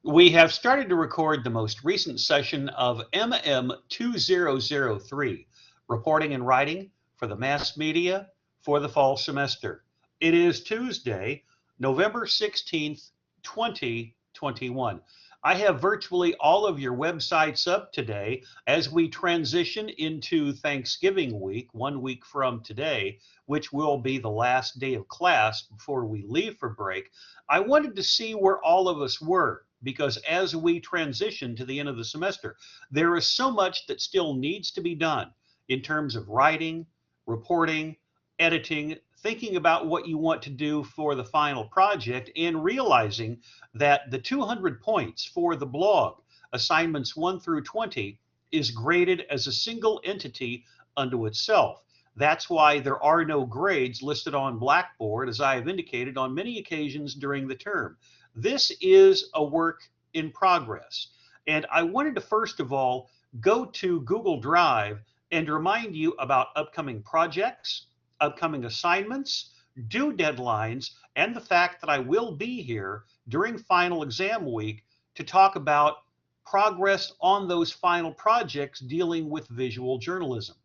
We have started to record the most recent session of MM2003, Reporting and Writing for the Mass Media for the Fall Semester. It is Tuesday, November 16th, 2021. I have virtually all of your websites up today as we transition into Thanksgiving week, 1 week from today, which will be the last day of class before we leave for break. I wanted to see where all of us were because as we transition to the end of the semester, there is so much that still needs to be done in terms of writing, reporting, editing, thinking about what you want to do for the final project, and realizing that the 200 points for the blog, assignments 1 through 20, is graded as a single entity unto itself. That's why there are no grades listed on Blackboard, as I have indicated on many occasions during the term. This is a work in progress. And I wanted to first of all go to Google Drive and remind you about upcoming projects, upcoming assignments, due deadlines, and the fact that I will be here during final exam week to talk about progress on those final projects dealing with visual journalism.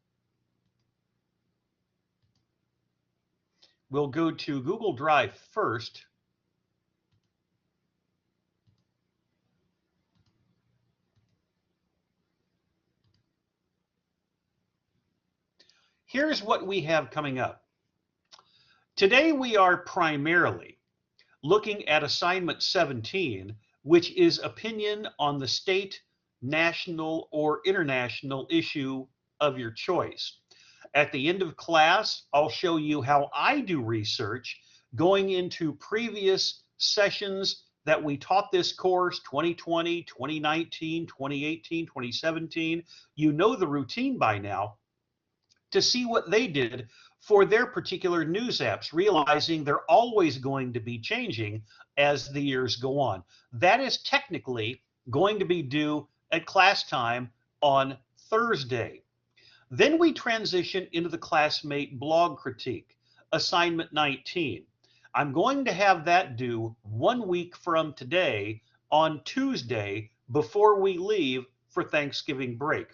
We'll go to Google Drive first. Here's what we have coming up. Today we are primarily looking at assignment 17, which is opinion on the state, national, or international issue of your choice. At the end of class, I'll show you how I do research going into previous sessions that we taught this course, 2020, 2019, 2018, 2017. You know the routine by now, to see what they did for their particular news apps, realizing they're always going to be changing as the years go on. That is technically going to be due at class time on Thursday. Then we transition into the classmate blog critique, assignment 19. I'm going to have that due 1 week from today on Tuesday before we leave for Thanksgiving break.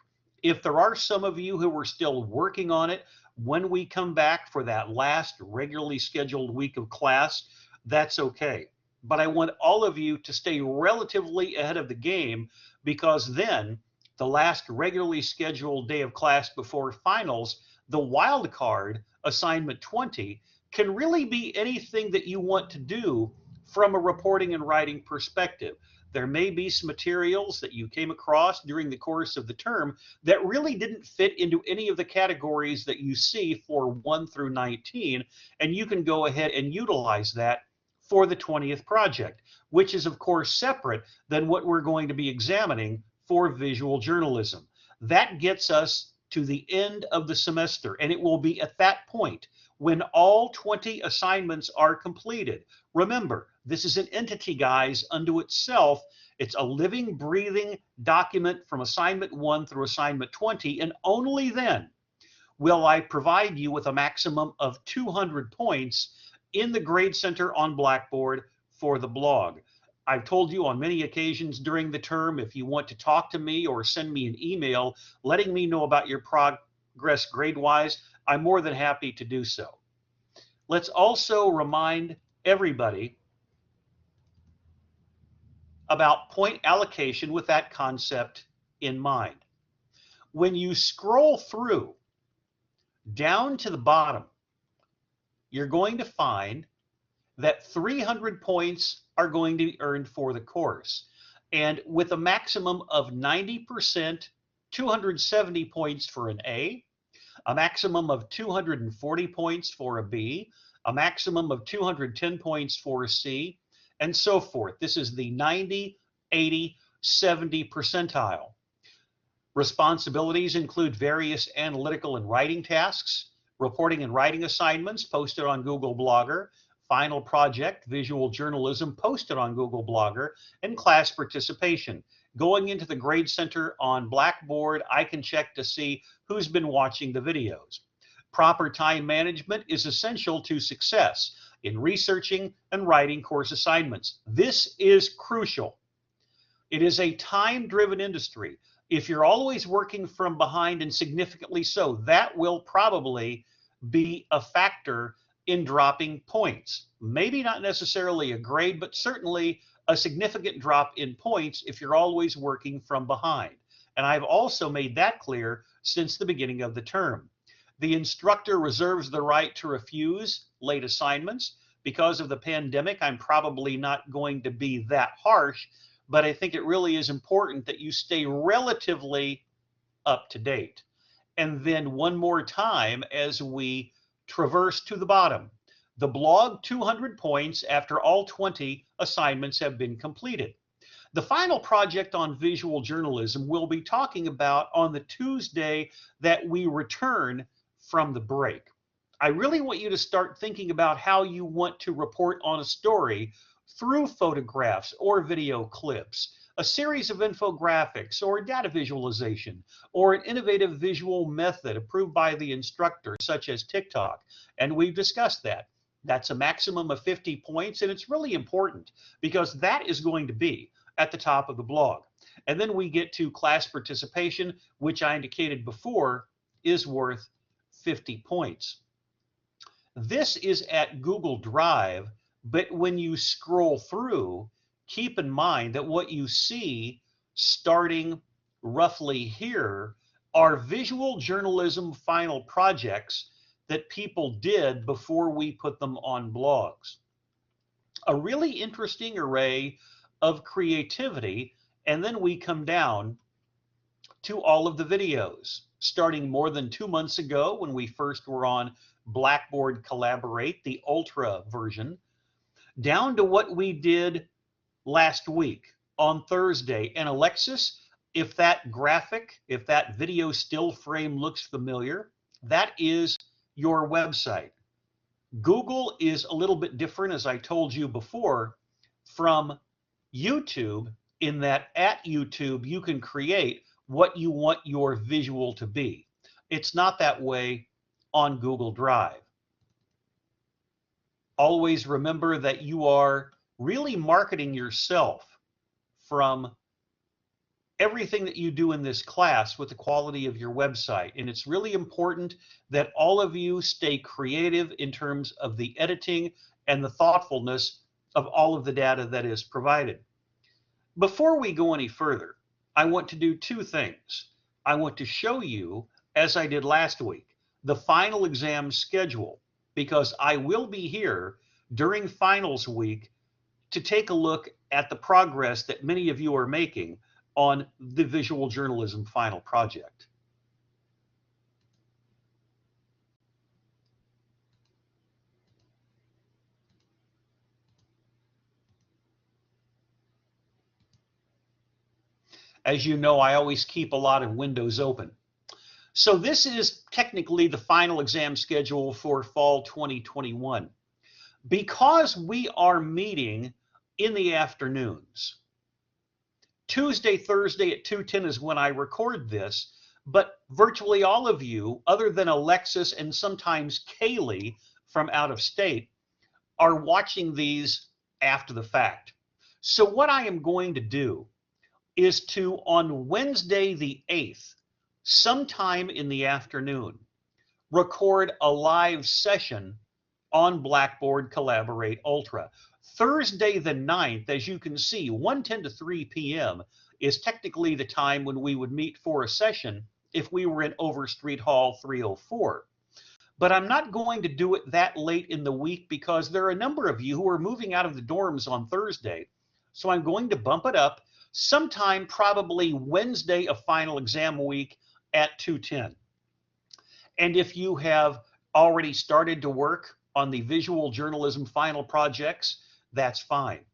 If there are some of you who are still working on it when we come back for that last regularly scheduled week of class, that's okay. But I want all of you to stay relatively ahead of the game, because then the last regularly scheduled day of class before finals, the wild card, assignment 20, can really be anything that you want to do from a reporting and writing perspective. There may be some materials that you came across during the course of the term that really didn't fit into any of the categories that you see for 1 through 19, and you can go ahead and utilize that for the 20th project, which is of course separate than what we're going to be examining for visual journalism. That gets us to the end of the semester, and it will be at that point when all 20 assignments are completed. Remember, this is an entity, guys, unto itself. It's a living, breathing document from assignment 1 through assignment 20, and only then will I provide you with a maximum of 200 points in the Grade Center on Blackboard for the blog. I've told you on many occasions during the term, if you want to talk to me or send me an email letting me know about your progress grade-wise, I'm more than happy to do so. Let's also remind everybody about point allocation with that concept in mind. When you scroll through down to the bottom, you're going to find that 300 points are going to be earned for the course. And with a maximum of 90%, 270 points for an A, a maximum of 240 points for a B, a maximum of 210 points for a C, and so forth. This is the 90, 80, 70 percentile. Responsibilities include various analytical and writing tasks, reporting and writing assignments posted on Google Blogger, final project, visual journalism, posted on Google Blogger, and class participation. Going into the Grade Center on Blackboard, I can check to see who's been watching the videos. Proper time management is essential to success in researching and writing course assignments. This is crucial. It is a time-driven industry. If you're always working from behind, and significantly so, that will probably be a factor in dropping points. Maybe not necessarily a grade, but certainly a significant drop in points if you're always working from behind. And I've also made that clear since the beginning of the term. The instructor reserves the right to refuse late assignments. Because of the pandemic, I'm probably not going to be that harsh, but I think it really is important that you stay relatively up to date. And then one more time as we traverse to the bottom, the blog 200 points after all 20 assignments have been completed. The final project on visual journalism we'll be talking about on the Tuesday that we return from the break. I really want you to start thinking about how you want to report on a story through photographs or video clips, a series of infographics or data visualization, or an innovative visual method approved by the instructor, such as TikTok. And we've discussed that. That's a maximum of 50 points, and it's really important because that is going to be at the top of the blog. And then we get to class participation, which I indicated before is worth 50 points. This is at Google Drive, but when you scroll through, keep in mind that what you see starting roughly here are visual journalism final projects that people did before we put them on blogs. A really interesting array of creativity, and then we come down to all of the videos, starting more than 2 months ago when we first were on Blackboard Collaborate, the Ultra version, down to what we did last week on Thursday. And Alexis, if that graphic, if that video still frame looks familiar, that is your website. Google is a little bit different, as I told you before, from YouTube, in that at YouTube you can create what you want your visual to be. It's not that way on Google Drive. Always remember that you are really marketing yourself from everything that you do in this class with the quality of your website. And it's really important that all of you stay creative in terms of the editing and the thoughtfulness of all of the data that is provided. Before we go any further, I want to do two things. I want to show you, as I did last week, the final exam schedule, because I will be here during finals week to take a look at the progress that many of you are making on the visual journalism final project. As you know, I always keep a lot of windows open. So this is technically the final exam schedule for fall 2021. Because we are meeting in the afternoons, Tuesday, Thursday at 2:10 is when I record this, but virtually all of you, other than Alexis and sometimes Kaylee from out of state, are watching these after the fact. So what I am going to do is to, on Wednesday the 8th, sometime in the afternoon, record a live session on Blackboard Collaborate Ultra. Thursday the 9th, as you can see, 1:10 to 3 p.m. is technically the time when we would meet for a session if we were in Overstreet Hall 304. But I'm not going to do it that late in the week because there are a number of you who are moving out of the dorms on Thursday. So I'm going to bump it up sometime probably Wednesday of final exam week at 2:10. And if you have already started to work on the visual journalism final projects, that's fine.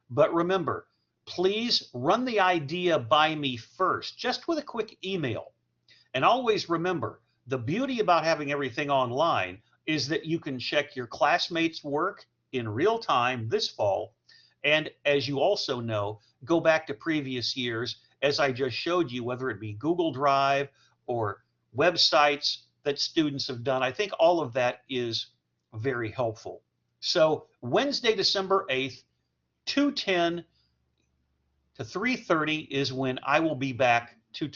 But remember, please run the idea by me first, just with a quick email. And always remember, the beauty about having everything online is that you can check your classmates' work in real time this fall. And as you also know, go back to previous years, as I just showed you, whether it be Google Drive or websites that students have done. I think all of that is very helpful. So Wednesday, December 8th, 2:10 to 3:30 is when I will be back to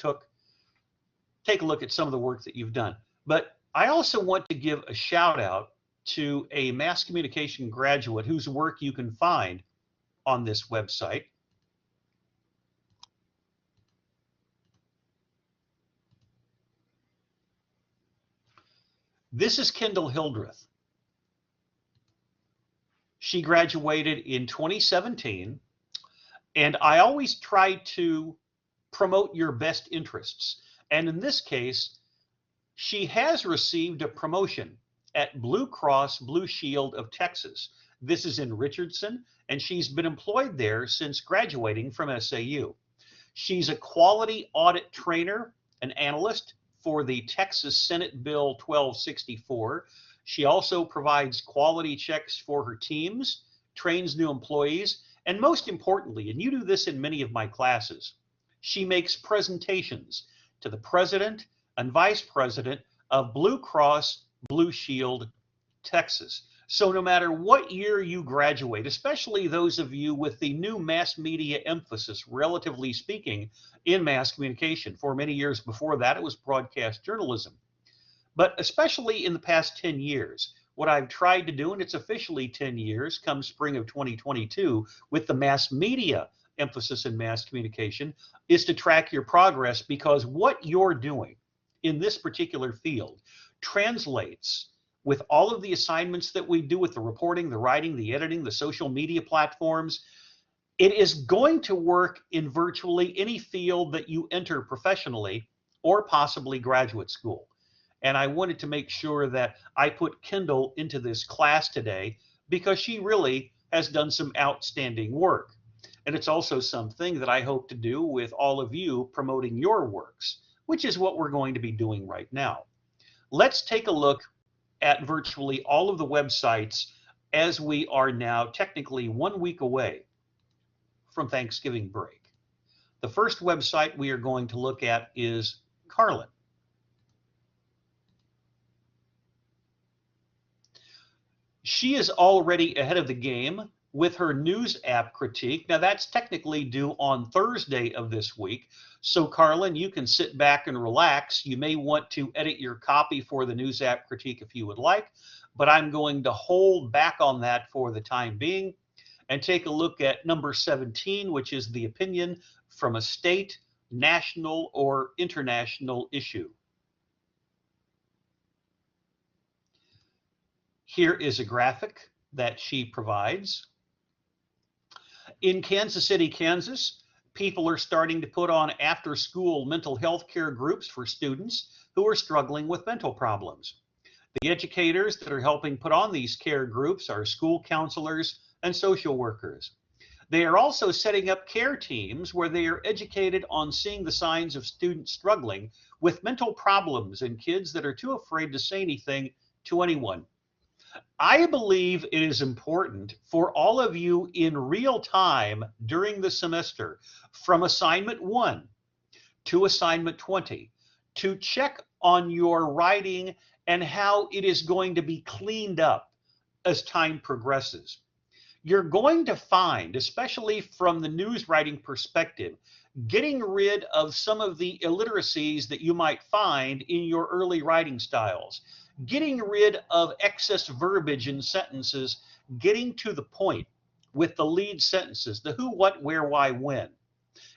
take a look at some of the work that you've done. But I also want to give a shout out to a mass communication graduate whose work you can find on this website. This is Kendall Hildreth. She graduated in 2017, and I always try to promote your best interests. And in this case, she has received a promotion at Blue Cross Blue Shield of Texas. This is in Richardson, and she's been employed there since graduating from SAU. She's a quality audit trainer, an analyst for the Texas Senate Bill 1264. She also provides quality checks for her teams, trains new employees, and most importantly, and you do this in many of my classes, she makes presentations to the president and vice president of Blue Cross Blue Shield Texas. So no matter what year you graduate, especially those of you with the new mass media emphasis, relatively speaking, in mass communication. For many years before that, it was broadcast journalism. But especially in the past 10 years, what I've tried to do, and it's officially 10 years, come spring of 2022, with the mass media emphasis in mass communication, is to track your progress, because what you're doing in this particular field translates with all of the assignments that we do with the reporting, the writing, the editing, the social media platforms. It is going to work in virtually any field that you enter professionally or possibly graduate school. And I wanted to make sure that I put Kendall into this class today because she really has done some outstanding work. And it's also something that I hope to do with all of you promoting your works, which is what we're going to be doing right now. Let's take a look at virtually all of the websites as we are now technically 1 week away from Thanksgiving break. The first website we are going to look at is Carlin. She is already ahead of the game with her news app critique. Now that's technically due on Thursday of this week. So Carlin, you can sit back and relax. You may want to edit your copy for the news app critique if you would like, but I'm going to hold back on that for the time being and take a look at number 17, which is the opinion from a state, national, or international issue. Here is a graphic that she provides. In Kansas City, Kansas, people are starting to put on after-school mental health care groups for students who are struggling with mental problems. The educators that are helping put on these care groups are school counselors and social workers. They are also setting up care teams where they are educated on seeing the signs of students struggling with mental problems and kids that are too afraid to say anything to anyone. I believe it is important for all of you in real time during the semester, from assignment 1 to assignment 20, to check on your writing and how it is going to be cleaned up as time progresses. You're going to find, especially from the news writing perspective, getting rid of some of the illiteracies that you might find in your early writing styles, getting rid of excess verbiage in sentences, getting to the point with the lead sentences, the who, what, where, why, when.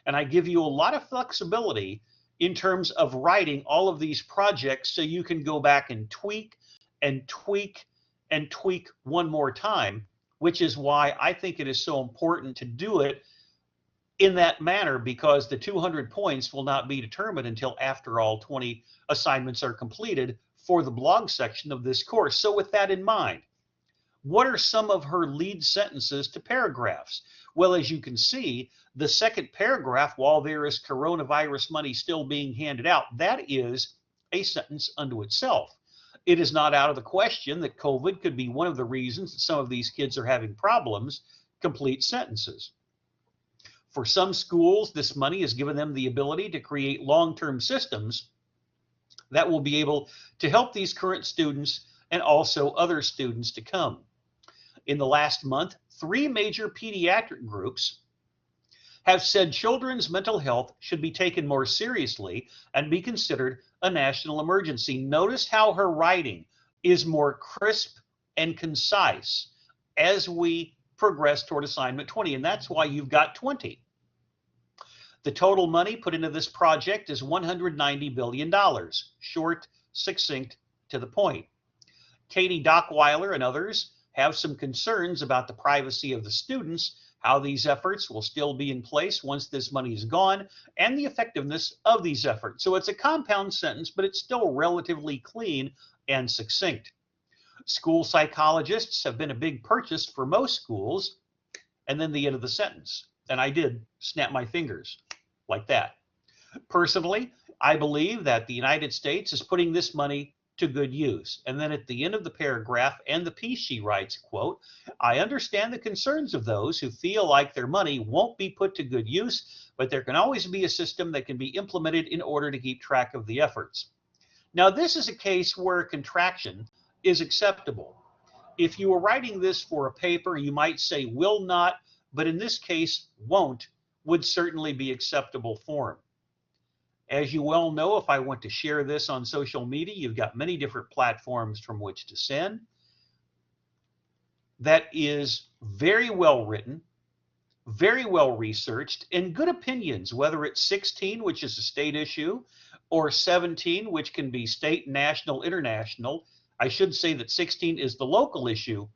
And I give you a lot of flexibility in terms of writing all of these projects so you can go back and tweak and tweak and tweak one more time, which is why I think it is so important to do it in that manner, because the 200 points will not be determined until after all 20 assignments are completed for the blog section of this course. So with that in mind, what are some of her lead sentences to paragraphs? Well, as you can see, the second paragraph, while there is coronavirus money still being handed out, that is a sentence unto itself. It is not out of the question that COVID could be one of the reasons that some of these kids are having problems. Complete sentences. For some schools, this money has given them the ability to create long-term systems that will be able to help these current students and also other students to come. In the last month, 3 major pediatric groups have said children's mental health should be taken more seriously and be considered a national emergency. Notice how her writing is more crisp and concise as we progress toward assignment 20, and that's why you've got 20. The total money put into this project is $190 billion, short, succinct, to the point. Katie Dockweiler and others have some concerns about the privacy of the students, how these efforts will still be in place once this money is gone, and the effectiveness of these efforts. So it's a compound sentence, but it's still relatively clean and succinct. School psychologists have been a big purchase for most schools, and then the end of the sentence. And I did snap my fingers like that. Personally, I believe that the United States is putting this money to good use. And then at the end of the paragraph and the piece she writes, quote, I understand the concerns of those who feel like their money won't be put to good use, but there can always be a system that can be implemented in order to keep track of the efforts. Now, this is a case where contraction is acceptable. If you were writing this for a paper, you might say will not, but in this case, won't would certainly be acceptable form. As you well know, if I want to share this on social media, you've got many different platforms from which to send. That is very well written, very well researched, and good opinions, whether it's 16, which is a state issue, or 17, which can be state, national, international. I should say that 16 is the local issue.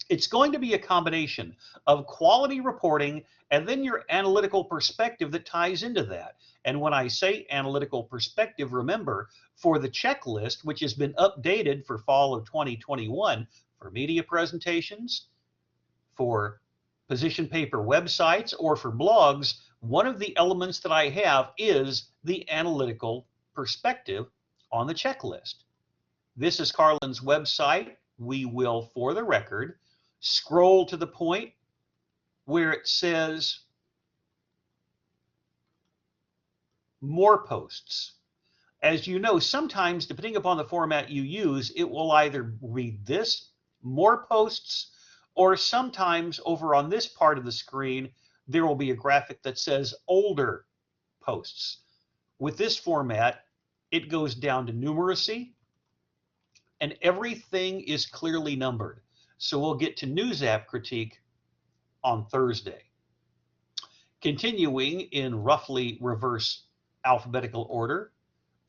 It's going to be a combination of quality reporting and then your analytical perspective that ties into that. And when I say analytical perspective, remember, for the checklist, which has been updated for fall of 2021, for media presentations, for position paper websites, or for blogs, one of the elements that I have is the analytical perspective on the checklist. This is Carlin's website. We will, for the record, scroll to the point where it says more posts. As you know, sometimes, depending upon the format you use, it will either read this, more posts, or sometimes over on this part of the screen, there will be a graphic that says older posts. With this format, it goes down to numeracy, and everything is clearly numbered. So we'll get to News App Critique on Thursday. Continuing in roughly reverse alphabetical order,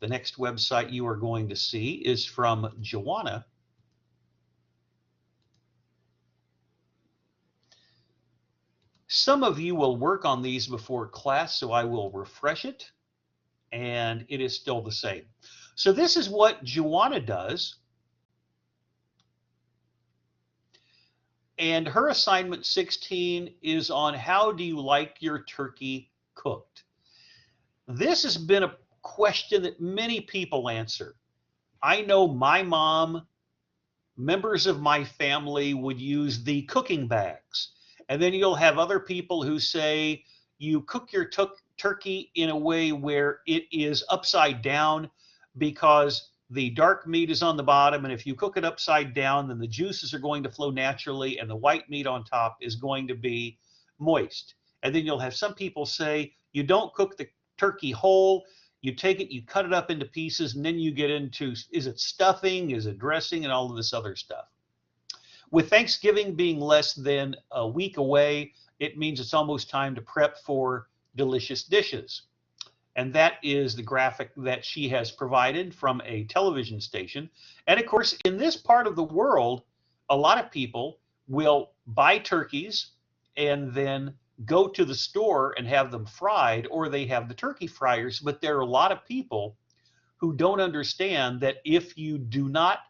the next website you are going to see is from Joanna. Some of you will work on these before class, so I will refresh it, and it is still the same. So this is what Joanna does. And her assignment 16 is on how do you like your turkey cooked? This has been a question that many people answer. I know my mom, members of my family would use the cooking bags. And then you'll have other people who say you cook your turkey in a way where it is upside down because the dark meat is on the bottom, and if you cook it upside down, then the juices are going to flow naturally, and the white meat on top is going to be moist. And then you'll have some people say you don't cook the turkey whole. You take it, you cut it up into pieces, and then you get into, is it stuffing, is it dressing, and all of this other stuff. With Thanksgiving being less than a week away, it means it's almost time to prep for delicious dishes. And that is the graphic that she has provided from a television station. And of course, in this part of the world, a lot of people will buy turkeys and then go to the store and have them fried, or they have the turkey fryers. But there are a lot of people who don't understand that if you do not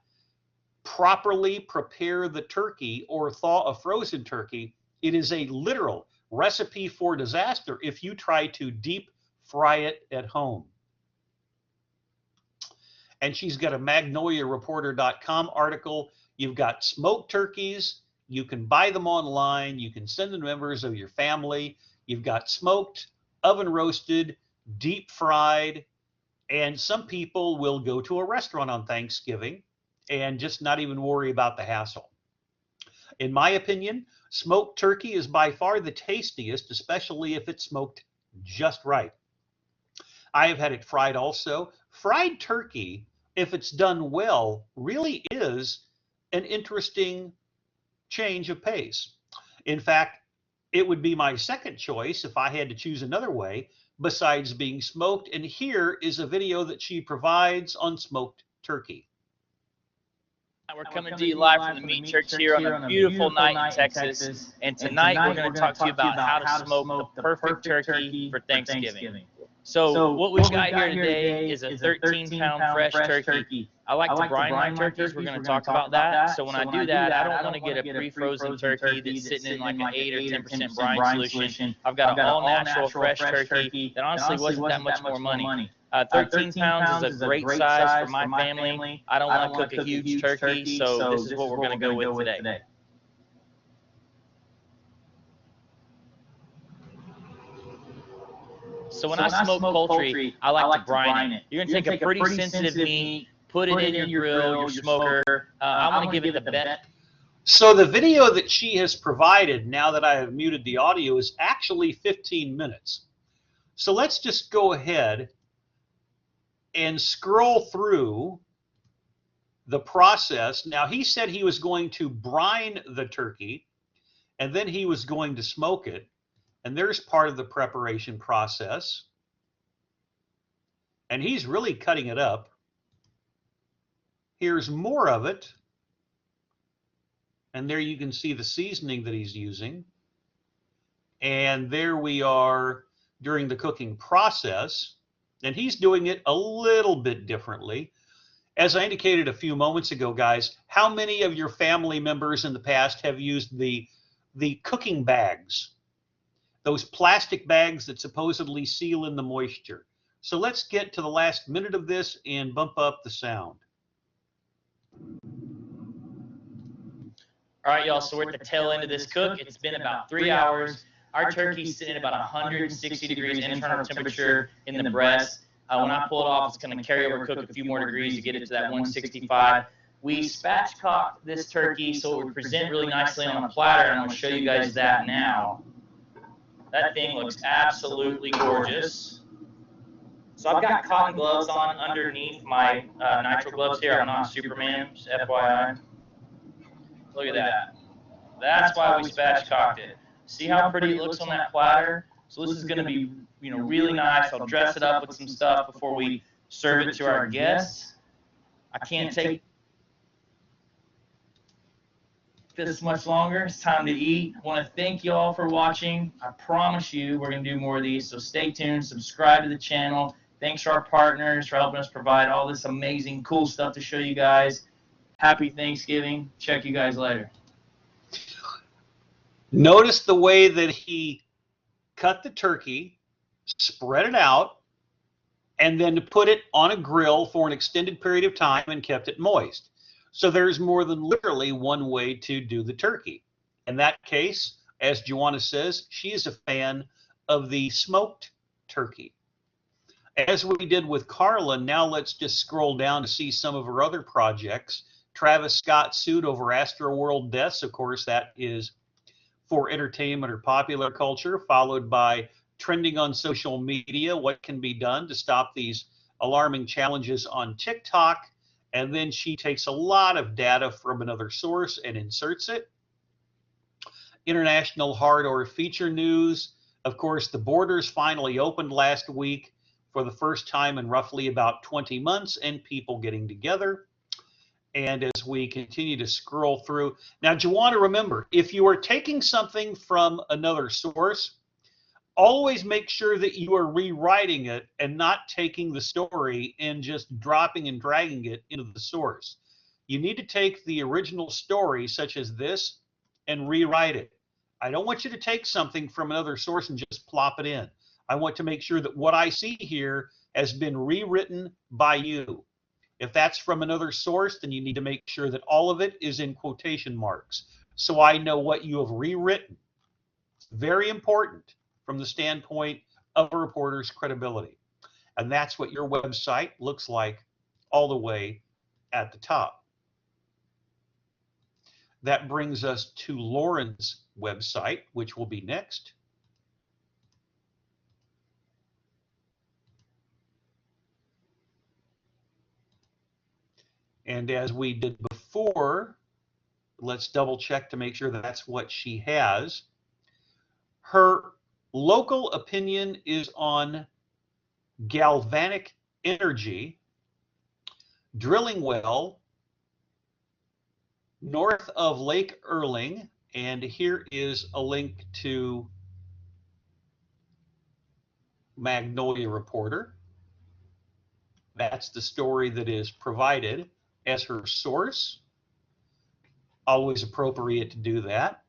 properly prepare the turkey or thaw a frozen turkey, it is a literal recipe for disaster if you try to deep fry it at home. And she's got a MagnoliaReporter.com article. You've got smoked turkeys. You can buy them online. You can send them to members of your family. You've got smoked, oven roasted, deep fried, and some people will go to a restaurant on Thanksgiving and just not even worry about the hassle. In my opinion, Smoked turkey is by far the tastiest, especially if it's smoked just right. I have had it fried also. Fried turkey, if it's done well, really is an interesting change of pace. In fact, it would be my second choice if I had to choose another way besides being smoked. And here is a video that she provides on smoked turkey. We're coming to you live from the Meat Church here on a beautiful night in Texas. And tonight we're going to talk to you about how to smoke the perfect turkey for Thanksgiving. So what we've got here today is a 13-pound fresh turkey. I like to brine my turkeys. We're going to talk about that. So when I do that, I don't want to get a pre-frozen turkey that's sitting in like an 8 or 10% brine solution. I've got an all-natural fresh turkey that honestly wasn't that much more money. 13 pounds is a great size for my family. I don't want to cook a huge turkey, so this is what we're going to go with today. So when I smoke poultry, I like to brine it. You're going to take a pretty sensitive meat, put it in your grill, your smoker. I want to give it the best. So the video that she has provided, now that I have muted the audio, is actually 15 minutes. So let's just go ahead and scroll through the process. Now, he said he was going to brine the turkey, and then he was going to smoke it. And there's part of the preparation process. And he's really cutting it up. Here's more of it. And there you can see the seasoning that he's using. And there we are during the cooking process. And he's doing it a little bit differently. As I indicated a few moments ago, guys, how many of your family members in the past have used the cooking bags? Those plastic bags that supposedly seal in the moisture. So let's get to the last minute of this and bump up the sound. All right, y'all, so we're at the tail end of this cook. It's been about 3 hours. Our turkey's sitting at about 160 degrees internal temperature in the breast. When I pull it off, it's going to carry over, cook a few more degrees to get it to that 165. We spatchcocked this turkey so it would present really nicely on a platter, and I'm going to show you guys that now. That thing looks absolutely gorgeous. So I've got cotton gloves on underneath my nitrile gloves here. I'm not Superman, just FYI. Look at that. That's why we spatchcocked it. See how pretty it looks on that platter? So this is going to be, really nice. I'll dress it up with some stuff before we serve it to our guests. I can't take this much longer. It's time to eat. I want to thank you all for watching. I promise you we're going to do more of these, so stay tuned. Subscribe to the channel. Thanks to our partners for helping us provide all this amazing, cool stuff to show you guys. Happy Thanksgiving. Check you guys later. Notice the way that he cut the turkey, spread it out, and then put it on a grill for an extended period of time and kept it moist. So there's more than literally one way to do the turkey. In that case, as Joanna says, she is a fan of the smoked turkey. As we did with Carla, now let's just scroll down to see some of her other projects. Travis Scott sued over Astroworld deaths. Of course, that is for entertainment or popular culture, followed by trending on social media, what can be done to stop these alarming challenges on TikTok. And then she takes a lot of data from another source and inserts it. International hard or feature news. Of course, the borders finally opened last week for the first time in roughly about 20 months, and people getting together. And as we continue to scroll through, now, Joanna, remember, if you are taking something from another source, always make sure that you are rewriting it and not taking the story and just dropping and dragging it into the source. You need to take the original story, such as this, and rewrite it. I don't want you to take something from another source and just plop it in. I want to make sure that what I see here has been rewritten by you. If that's from another source, then you need to make sure that all of it is in quotation marks, so I know what you have rewritten. It's very important from the standpoint of a reporter's credibility. And that's what your website looks like all the way at the top. That brings us to Lauren's website, which will be next. And as we did before, let's double check to make sure that that's what she has. Her local opinion is on galvanic energy, drilling well north of Lake Erling. And here is a link to Magnolia Reporter. That's the story that is provided as her source. Always appropriate to do that.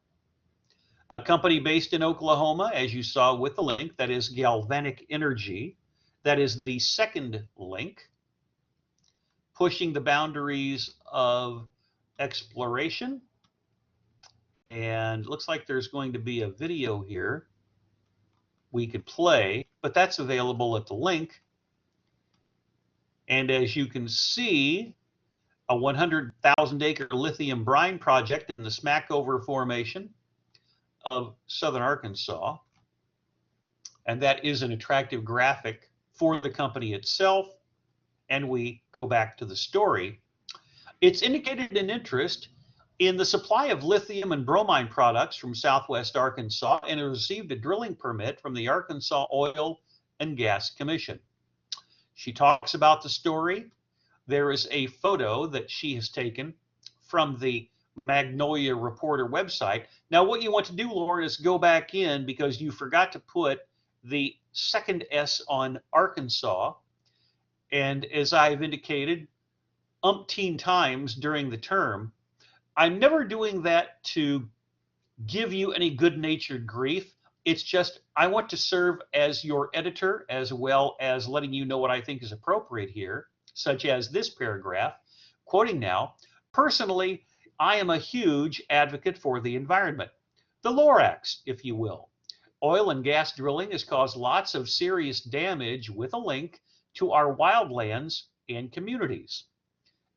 A company based in Oklahoma, as you saw with the link, that is Galvanic Energy. That is the second link, pushing the boundaries of exploration. And it looks like there's going to be a video here we could play, but that's available at the link. And as you can see, a 100,000-acre lithium brine project in the Smackover Formation of southern Arkansas. And that is an attractive graphic for the company itself. And we go back to the story. It's indicated an interest in the supply of lithium and bromine products from southwest Arkansas, and it received a drilling permit from the Arkansas Oil and Gas Commission. She talks about the story. There is a photo that she has taken from the Magnolia Reporter website. Now, what you want to do, Lauren, is go back in because you forgot to put the second S on Arkansas. And as I've indicated umpteen times during the term, I'm never doing that to give you any good-natured grief. It's just I want to serve as your editor as well as letting you know what I think is appropriate here, such as this paragraph, quoting now, personally, I am a huge advocate for the environment, the Lorax, if you will. Oil and gas drilling has caused lots of serious damage with a link to our wildlands and communities.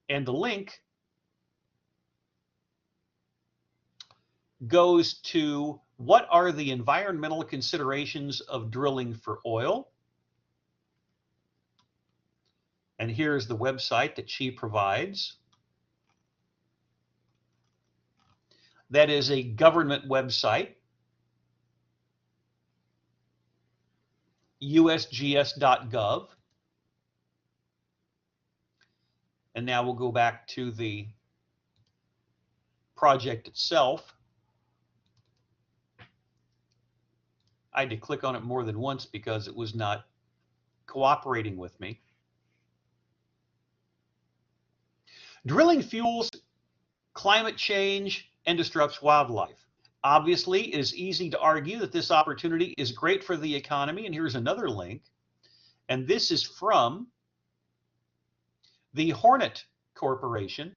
And the link goes to what are the environmental considerations of drilling for oil. And here's the website that she provides. That is a government website, usgs.gov. And now we'll go back to the project itself. I had to click on it more than once because it was not cooperating with me. Drilling fuels climate change and disrupts wildlife. Obviously, it is easy to argue that this opportunity is great for the economy. And here's another link. And this is from the Hornet Corporation.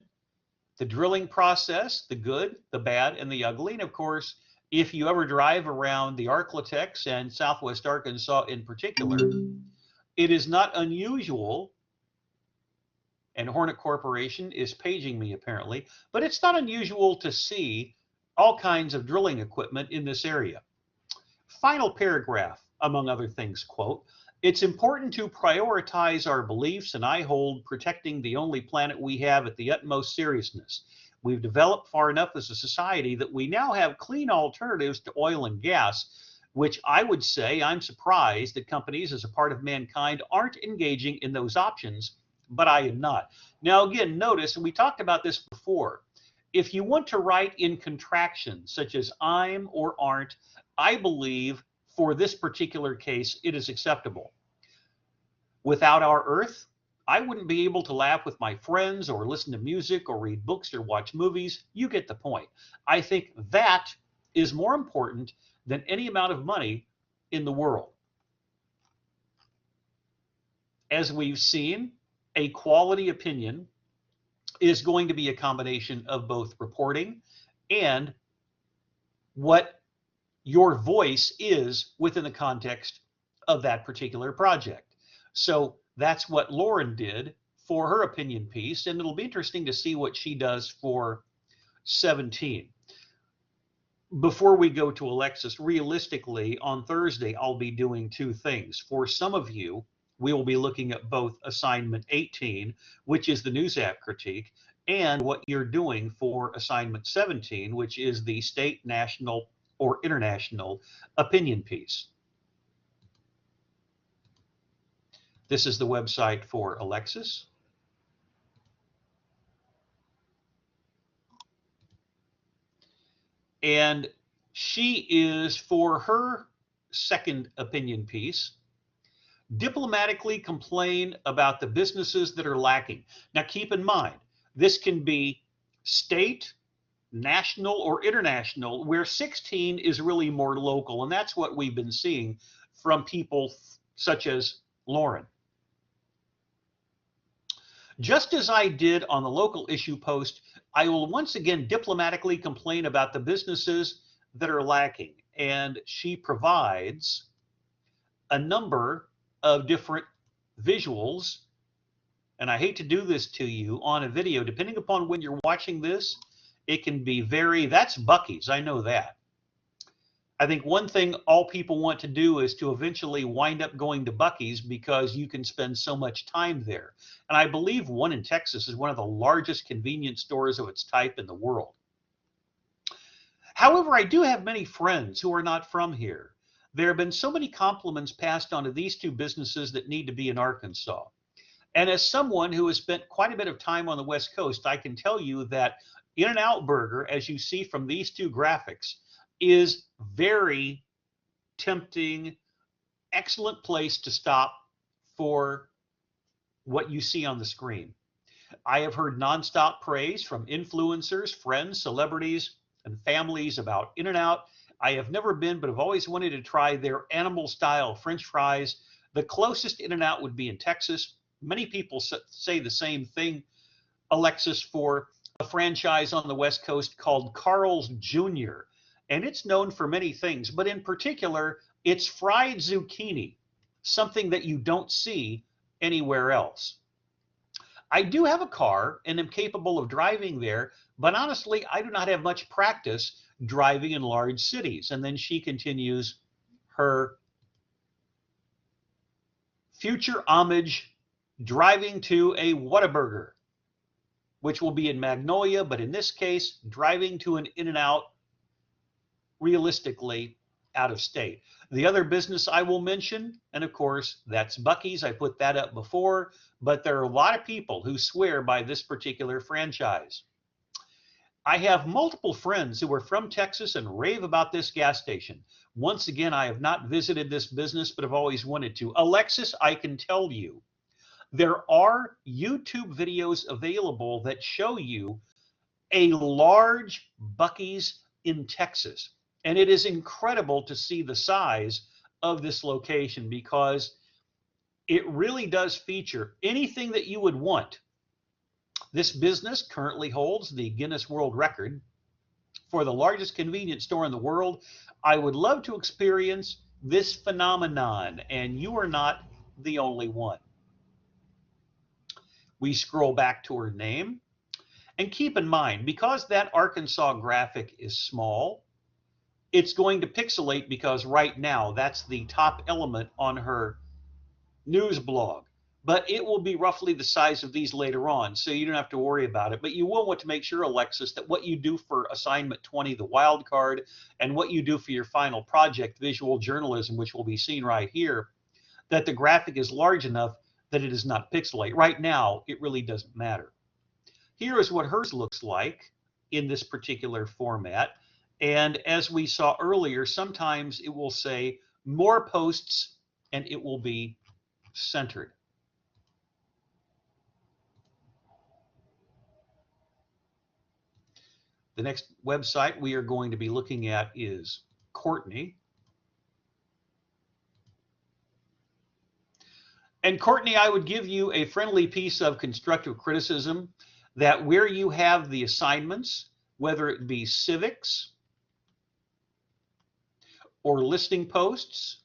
The drilling process, the good, the bad, and the ugly. And of course, if you ever drive around the Arklatex and southwest Arkansas in particular, it is not unusual, and Hornet Corporation is paging me apparently, but it's not unusual to see all kinds of drilling equipment in this area. Final paragraph, among other things, quote, it's important to prioritize our beliefs, and I hold protecting the only planet we have at the utmost seriousness. We've developed far enough as a society that we now have clean alternatives to oil and gas, which I would say I'm surprised that companies as a part of mankind aren't engaging in those options, but I am not. Now, again, notice, and we talked about this before, if you want to write in contractions such as I'm or aren't, I believe for this particular case, it is acceptable. Without our Earth, I wouldn't be able to laugh with my friends or listen to music or read books or watch movies. You get the point. I think that is more important than any amount of money in the world. As we've seen, a quality opinion is going to be a combination of both reporting and what your voice is within the context of that particular project. So that's what Lauren did for her opinion piece, and it'll be interesting to see what she does for 17. before we go to Alexis, realistically, on Thursday, I'll be doing two things. For some of you, we will be looking at both assignment 18, which is the news app critique, and what you're doing for assignment 17, which is the state, national, or international opinion piece. This is the website for Alexis. And she is, for her second opinion piece, diplomatically complain about the businesses that are lacking. Now, keep in mind, this can be state, national, or international, where 16 is really more local. And that's what we've been seeing from people such as Lauren. Just as I did on the local issue post, I will once again diplomatically complain about the businesses that are lacking. And she provides a number of different visuals. And I hate to do this to you on a video. Depending upon when you're watching this, it can be that's Buc-ee's. I know that. I think one thing all people want to do is to eventually wind up going to Buc-ee's because you can spend so much time there. And I believe one in Texas is one of the largest convenience stores of its type in the world. However, I do have many friends who are not from here. There have been so many compliments passed on to these two businesses that need to be in Arkansas. And as someone who has spent quite a bit of time on the West Coast, I can tell you that In-N-Out Burger, as you see from these two graphics, is very tempting, excellent place to stop for what you see on the screen. I have heard nonstop praise from influencers, friends, celebrities, and families about In-N-Out. I have never been, but have always wanted to try their animal-style French fries. The closest In-N-Out would be in Texas. Many people say the same thing, Alexis, for a franchise on the West Coast called Carl's Jr., and it's known for many things, but in particular, it's fried zucchini, something that you don't see anywhere else. I do have a car and am capable of driving there, but honestly, I do not have much practice driving in large cities. And then she continues her future homage driving to a Whataburger, which will be in Magnolia, but in this case, driving to an In-N-Out, realistically, out of state. The other business I will mention, and of course, that's Buc-ee's. I put that up before, but there are a lot of people who swear by this particular franchise. I have multiple friends who are from Texas and rave about this gas station. Once again, I have not visited this business, but have always wanted to. Alexis, I can tell you, there are YouTube videos available that show you a large Buc-ee's in Texas. And it is incredible to see the size of this location because it really does feature anything that you would want. This business currently holds the Guinness World Record for the largest convenience store in the world. I would love to experience this phenomenon, and you are not the only one. We scroll back to her name. And keep in mind, because that Arkansas graphic is small, it's going to pixelate because right now that's the top element on her news blog. But it will be roughly the size of these later on, so you don't have to worry about it. But you will want to make sure, Alexis, that what you do for assignment 20, the wild card, and what you do for your final project, visual journalism, which will be seen right here, that the graphic is large enough that it does not pixelate. Right now, it really doesn't matter. Here is what hers looks like in this particular format. And as we saw earlier, sometimes it will say more posts and it will be centered. The next website we are going to be looking at is Courtney. And Courtney, I would give you a friendly piece of constructive criticism that where you have the assignments, whether it be civics, or listing posts,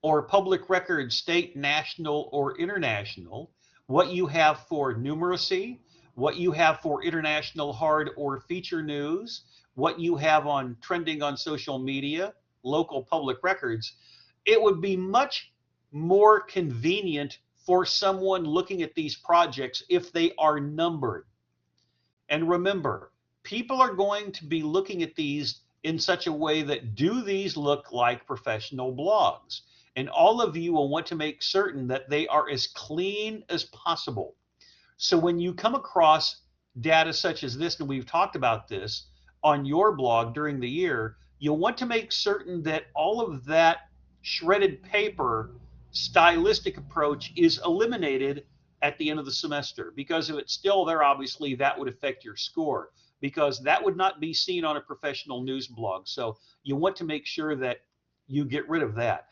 or public record, state, national, or international, what you have for numeracy, what you have for international hard or feature news, what you have on trending on social media, local public records, it would be much more convenient for someone looking at these projects if they are numbered. And remember, people are going to be looking at these in such a way that do these look like professional blogs? And all of you will want to make certain that they are as clean as possible. So when you come across data such as this, and we've talked about this on your blog during the year, you'll want to make certain that all of that shredded paper stylistic approach is eliminated at the end of the semester, because if it's still there, obviously that would affect your score, because that would not be seen on a professional news blog. So you want to make sure that you get rid of that.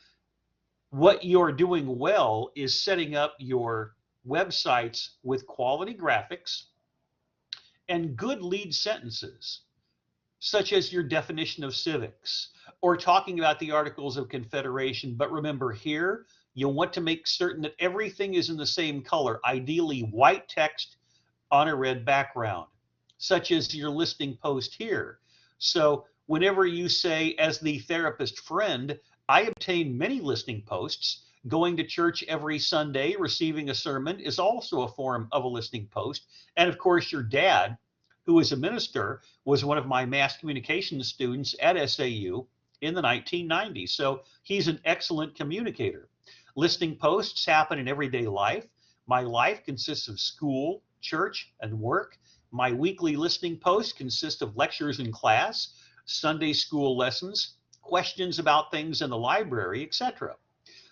What you're doing well is setting up your websites with quality graphics and good lead sentences, such as your definition of civics or talking about the Articles of Confederation. But remember, here, you'll want to make certain that everything is in the same color, ideally white text on a red background, such as your listing post here. So whenever you say, as the therapist friend, I obtain many listing posts. Going to church every Sunday, receiving a sermon is also a form of a listing post. And of course, your dad, who is a minister, was one of my mass communication students at SAU in the 1990s. So he's an excellent communicator. Listing posts happen in everyday life. My life consists of school, church, and work. My weekly listing posts consist of lectures in class, Sunday school lessons, questions about things in the library, etc.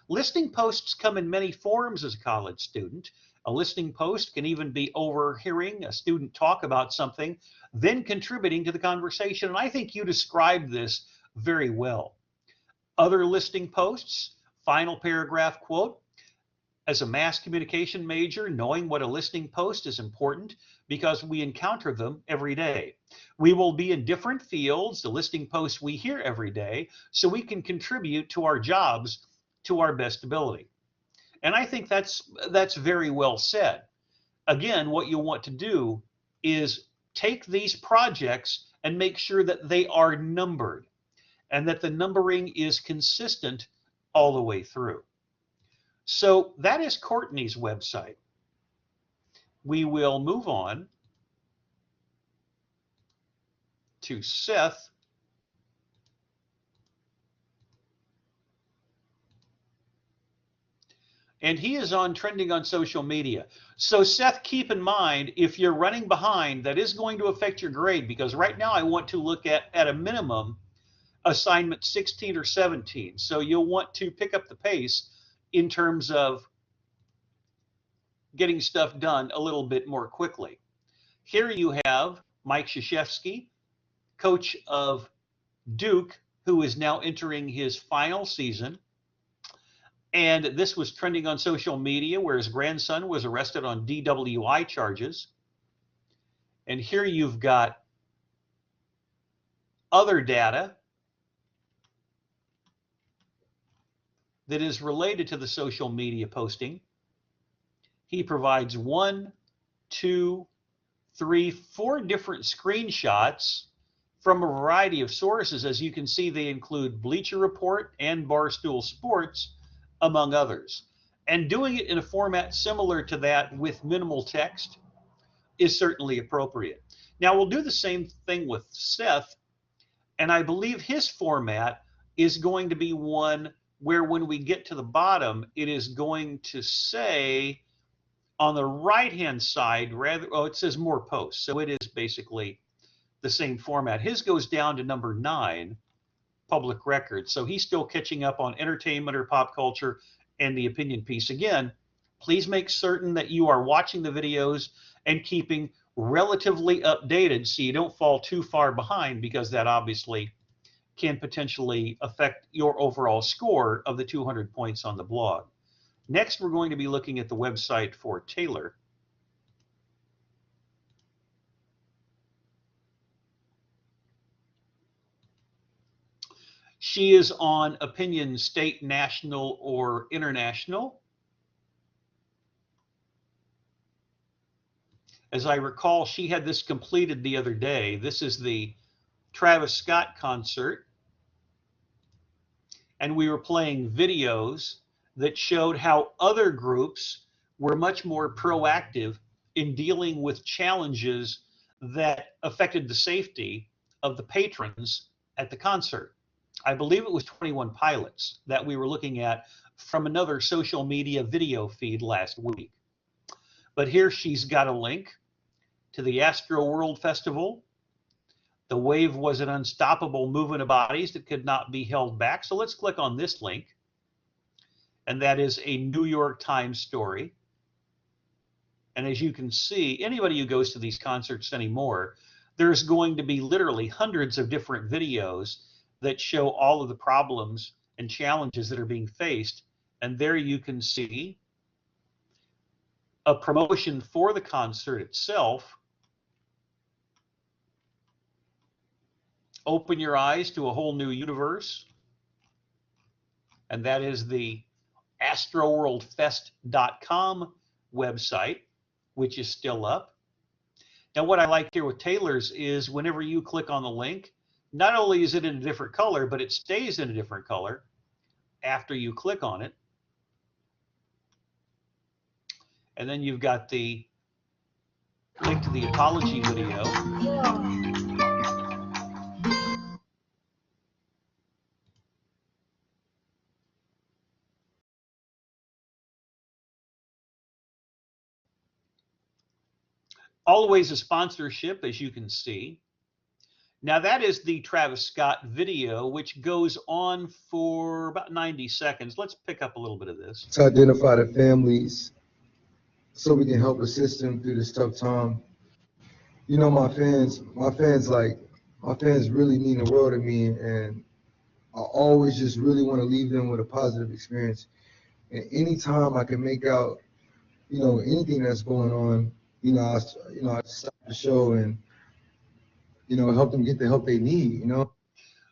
Listing posts come in many forms as a college student. A listing post can even be overhearing a student talk about something, then contributing to the conversation. And I think you described this very well. Other listing posts, final paragraph quote. As a mass communication major, knowing what a listing post is important because we encounter them every day. We will be in different fields, the listing posts we hear every day, so we can contribute to our jobs to our best ability. And I think that's very well said. Again, what you want to do is take these projects and make sure that they are numbered and that the numbering is consistent all the way through. So that is Courtney's website. We will move on to Seth. And he is on trending on social media. So Seth, keep in mind, if you're running behind, that is going to affect your grade, because right now I want to look at a minimum, assignment 16 or 17. So you'll want to pick up the pace in terms of getting stuff done a little bit more quickly. Here you have Mike Krzyzewski, coach of Duke, who is now entering his final season. And this was trending on social media, where his grandson was arrested on DWI charges. And here you've got other data that is related to the social media posting. He provides 1, 2, 3, 4 different screenshots from a variety of sources. As you can see, they include Bleacher Report and Barstool Sports, among others. And doing it in a format similar to that with minimal text is certainly appropriate. Now, we'll do the same thing with Seth, and I believe his format is going to be one where when we get to the bottom, it is going to say on the right-hand side, it says more posts. So it is basically the same format. His goes down to number 9, public record. So he's still catching up on entertainment or pop culture and the opinion piece. Again, please make certain that you are watching the videos and keeping relatively updated so you don't fall too far behind, because that obviously can potentially affect your overall score of the 200 points on the blog. Next, we're going to be looking at the website for Taylor. She is on opinion state, national, or international. As I recall, she had this completed the other day. This is the Travis Scott concert, and we were playing videos that showed how other groups were much more proactive in dealing with challenges that affected the safety of the patrons at the concert. I believe it was 21 Pilots that we were looking at from another social media video feed last week. But here she's got a link to the Astro World Festival. The wave was an unstoppable movement of bodies that could not be held back. So let's click on this link. And that is a New York Times story. And as you can see, anybody who goes to these concerts anymore, there's going to be literally hundreds of different videos that show all of the problems and challenges that are being faced. And there you can see a promotion for the concert itself. Open your eyes to a whole new universe. And that is the astroworldfest.com website, which is still up. Now, what I like here with Taylor's is whenever you click on the link, not only is it in a different color, but it stays in a different color after you click on it. And then you've got the link to the apology video. Always a sponsorship, as you can see. Now that is the Travis Scott video, which goes on for about 90 seconds. Let's pick up a little bit of this. To identify the families so we can help assist them through this tough time. You know, my fans really mean the world to me, and I always just really want to leave them with a positive experience. And anytime I can make out, you know, anything that's going on, I stop the show and, help them get the help they need,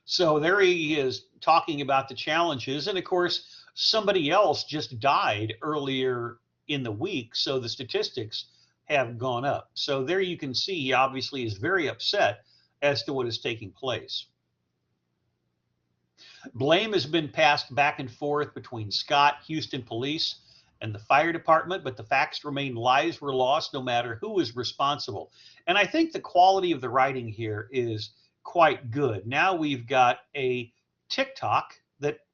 So there he is talking about the challenges. And of course, somebody else just died earlier in the week. So the statistics have gone up. So there you can see he obviously is very upset as to what is taking place. Blame has been passed back and forth between Scott, Houston police, and the fire department, but the facts remain lives were lost no matter who is responsible. And I think the quality of the writing here is quite good. Now we've got a TikTok that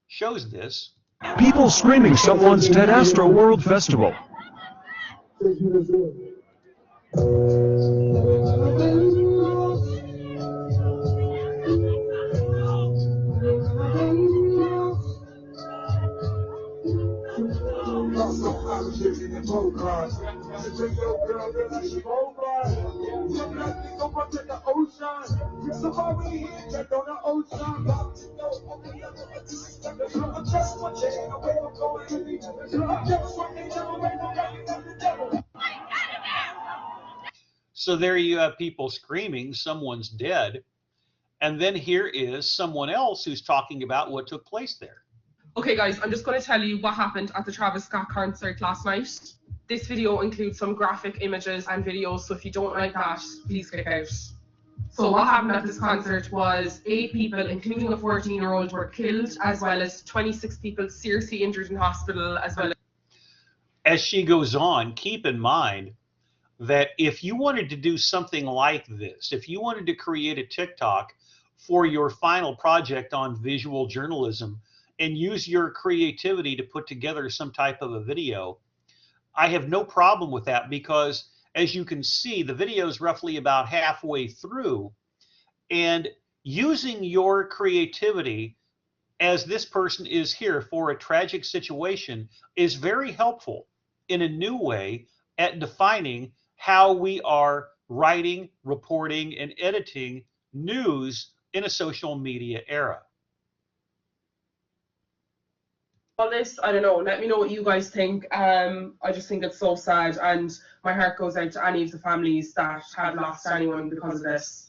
shows this. People screaming someone's dead Astro World Festival. So there you have people screaming someone's dead. And then here is someone else who's talking about what took place there. Okay guys, I'm just going to tell you what happened at the Travis Scott concert last night. This video includes some graphic images and videos, so if you don't like that, please click out. So what happened at this concert was 8 people, including a 14-year-old, were killed, as well as 26 people seriously injured in hospital, as well as she goes on, keep in mind that if you wanted to do something like this, if you wanted to create a TikTok for your final project on visual journalism and use your creativity to put together some type of a video, I have no problem with that, because as you can see, the video is roughly about halfway through, and using your creativity as this person is here for a tragic situation is very helpful in a new way at defining how we are writing, reporting, and editing news in a social media era. all this, I don't know, let me know what you guys think. I just think it's so sad, and my heart goes out to any of the families that have lost anyone because of this.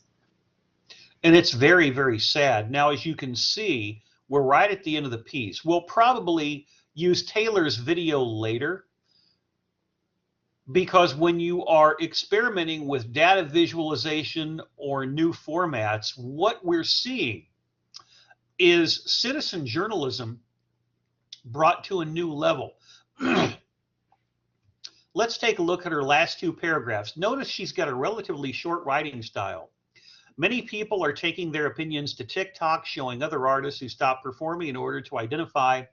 And it's very, very sad. Now, as you can see, we're right at the end of the piece. We'll probably use Taylor's video later because when you are experimenting with data visualization or new formats, what we're seeing is citizen journalism brought to a new level. Let's take a look at her last two paragraphs. Notice she's got a relatively short writing style. Many people are taking their opinions to TikTok, showing other artists who stopped performing in order to identify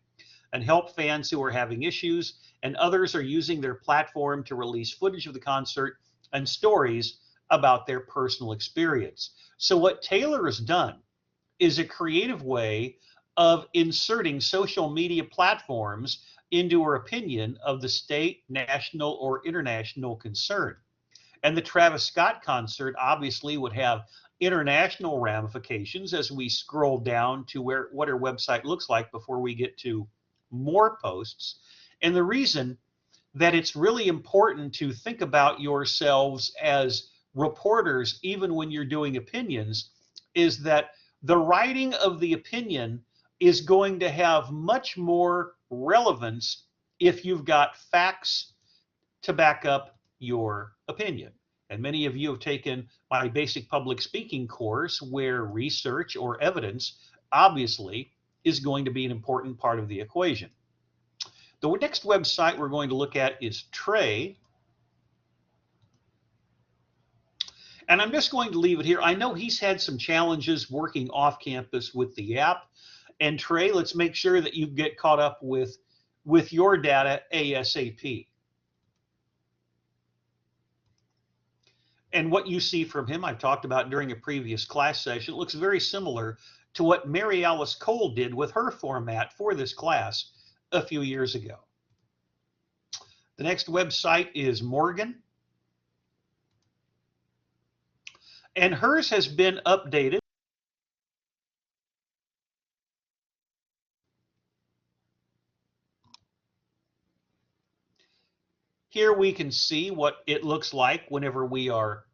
and help fans who are having issues, and others are using their platform to release footage of the concert and stories about their personal experience. So what Taylor has done is a creative way of inserting social media platforms into her opinion of the state, national, or international concern. And the Travis Scott concert obviously would have international ramifications as we scroll down to what her website looks like before we get to more posts. And the reason that it's really important to think about yourselves as reporters, even when you're doing opinions, is that the writing of the opinion is going to have much more relevance if you've got facts to back up your opinion. And many of you have taken my basic public speaking course, where research or evidence obviously is going to be an important part of the equation. The next website we're going to look at is Trey. And I'm just going to leave it here. I know he's had some challenges working off campus with the app. And Trey, let's make sure that you get caught up with your data ASAP. And what you see from him, I've talked about during a previous class session, it looks very similar to what Mary Alice Cole did with her format for this class a few years ago. The next website is Morgan. And hers has been updated. Here we can see what it looks like whenever we are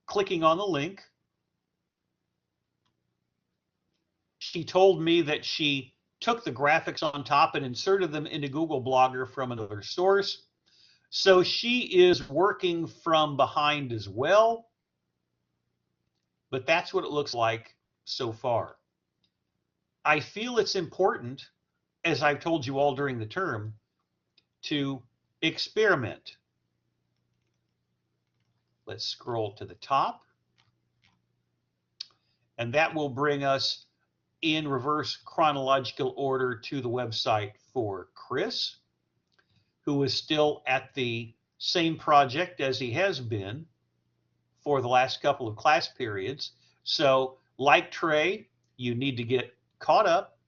clicking on the link. She told me that she took the graphics on top and inserted them into Google Blogger from another source. So she is working from behind as well. But that's what it looks like so far. I feel it's important, as I've told you all during the term, to experiment. Let's scroll to the top. And that will bring us in reverse chronological order to the website for Chris, who is still at the same project as he has been for the last couple of class periods. So like Trey, you need to get caught up.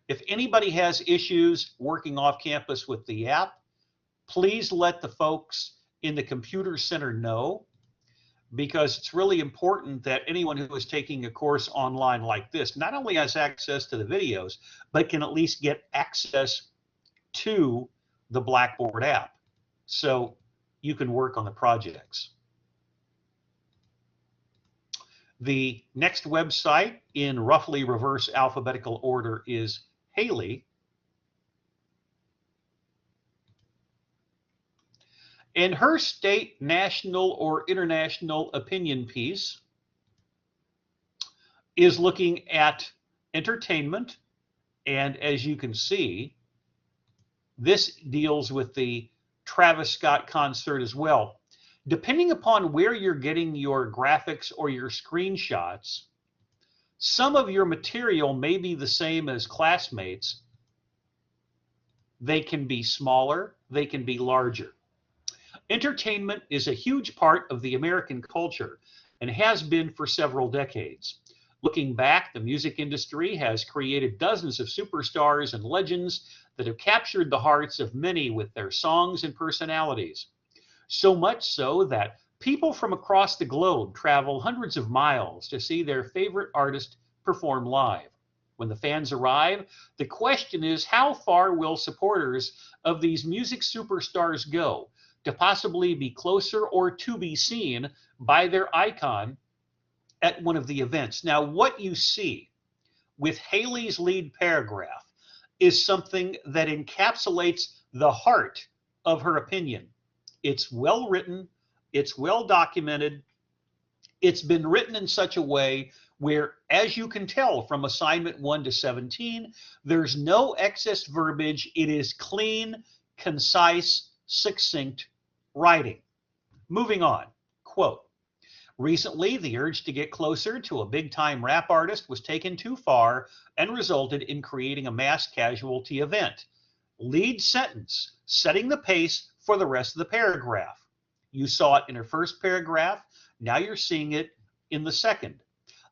If anybody has issues working off campus with the app, please let the folks in the computer center know, because it's really important that anyone who is taking a course online like this not only has access to the videos, but can at least get access to the Blackboard app so you can work on the projects. The next website in roughly reverse alphabetical order is Haley. And her state, national, or international opinion piece is looking at entertainment. And as you can see, this deals with the Travis Scott concert as well. Depending upon where you're getting your graphics or your screenshots, some of your material may be the same as classmates. They can be smaller, they can be larger. Entertainment is a huge part of the American culture and has been for several decades. Looking back, the music industry has created dozens of superstars and legends that have captured the hearts of many with their songs and personalities. So much so that people from across the globe travel hundreds of miles to see their favorite artist perform live. When the fans arrive, the question is, how far will supporters of these music superstars go to possibly be closer or to be seen by their icon at one of the events? Now, what you see with Haley's lead paragraph is something that encapsulates the heart of her opinion. It's well written, it's well documented, it's been written in such a way where, as you can tell from assignment 1 to 17, there's no excess verbiage. It is clean, concise, succinct writing. Moving on, quote, recently, the urge to get closer to a big-time rap artist was taken too far and resulted in creating a mass casualty event. Lead sentence, setting the pace for the rest of the paragraph. You saw it in her first paragraph. Now you're seeing it in the second.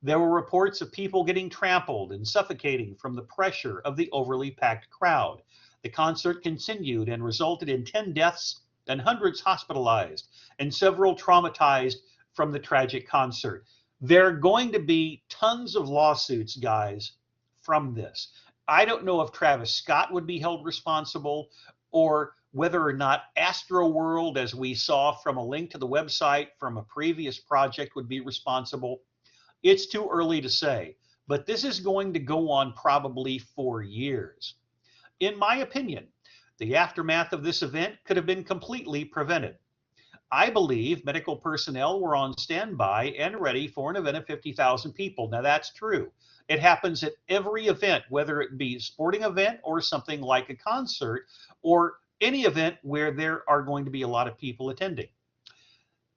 There were reports of people getting trampled and suffocating from the pressure of the overly packed crowd. The concert continued and resulted in 10 deaths and hundreds hospitalized and several traumatized from the tragic concert. There are going to be tons of lawsuits, guys, from this. I don't know if Travis Scott would be held responsible or whether or not Astroworld, as we saw from a link to the website from a previous project, would be responsible. It's too early to say, but this is going to go on probably for years. In my opinion, the aftermath of this event could have been completely prevented. I believe medical personnel were on standby and ready for an event of 50,000 people. Now, that's true. It happens at every event, whether it be a sporting event or something like a concert or any event where there are going to be a lot of people attending.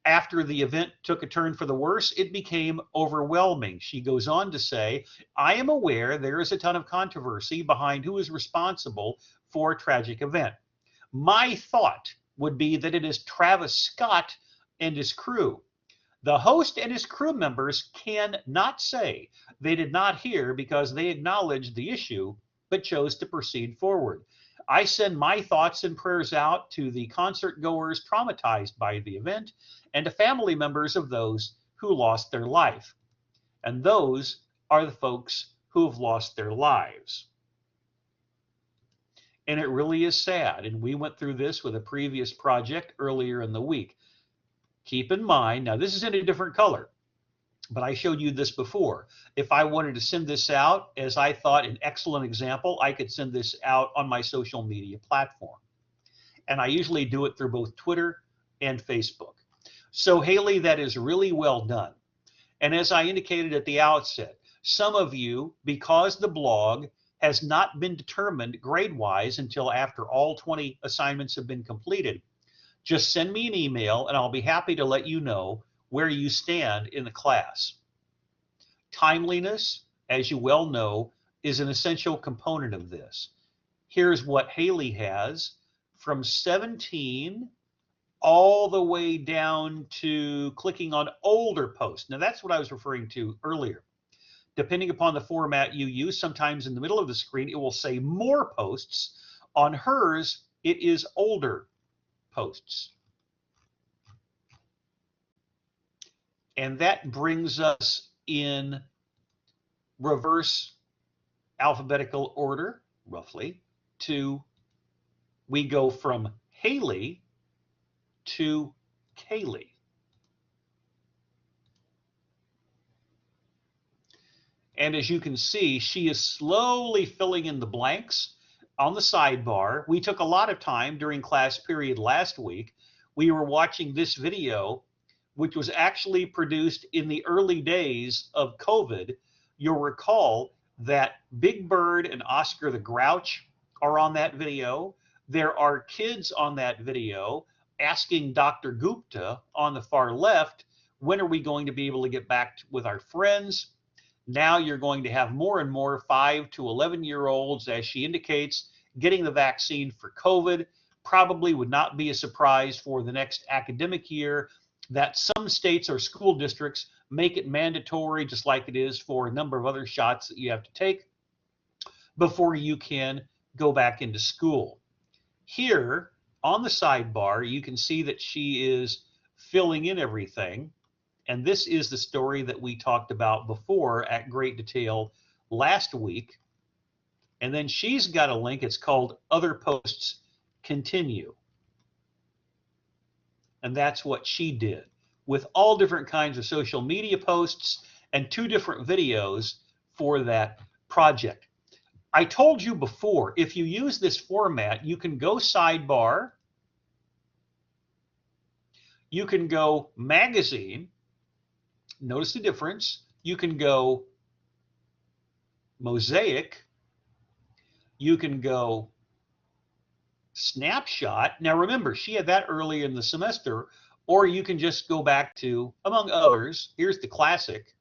After the event took a turn for the worse, it became overwhelming. She goes on to say, I am aware there is a ton of controversy behind who is responsible for a tragic event. My thought would be that it is Travis Scott and his crew. The host and his crew members cannot say they did not hear because they acknowledged the issue but chose to proceed forward. I send my thoughts and prayers out to the concert goers traumatized by the event and to family members of those who lost their life. And those are the folks who have lost their lives. And it really is sad. And we went through this with a previous project earlier in the week. Keep in mind, now this is in a different color, but I showed you this before. If I wanted to send this out, as I thought an excellent example, I could send this out on my social media platform. And I usually do it through both Twitter and Facebook. So Haley, that is really well done. And as I indicated at the outset, some of you, because the blog has not been determined grade-wise until after all 20 assignments have been completed, just send me an email and I'll be happy to let you know where you stand in the class. Timeliness, as you well know, is an essential component of this. Here's what Haley has from 17 all the way down to clicking on older posts. Now that's what I was referring to earlier. Depending upon the format you use, sometimes in the middle of the screen, it will say more posts. On hers, it is older posts. And that brings us in reverse alphabetical order, roughly, to we go from Haley to Kaylee. And as you can see, she is slowly filling in the blanks on the sidebar. We took a lot of time during class period last week. We were watching this video, which was actually produced in the early days of COVID. You'll recall that Big Bird and Oscar the Grouch are on that video. There are kids on that video asking Dr. Gupta on the far left, when are we going to be able to get back with our friends? Now you're going to have more and more 5 to 11-year-olds, as she indicates, getting the vaccine for COVID. Probably would not be a surprise for the next academic year that some states or school districts make it mandatory, just like it is for a number of other shots that you have to take before you can go back into school. Here on the sidebar, you can see that she is filling in everything. And this is the story that we talked about before at great detail last week. And then she's got a link. It's called Other Posts Continue. And that's what she did with all different kinds of social media posts and 2 different videos for that project. I told you before, if you use this format, you can go sidebar You can go magazine. Notice the difference. You can go mosaic. You can go snapshot. Now remember, she had that early in the semester, or you can just go back to, among others, here's the classic.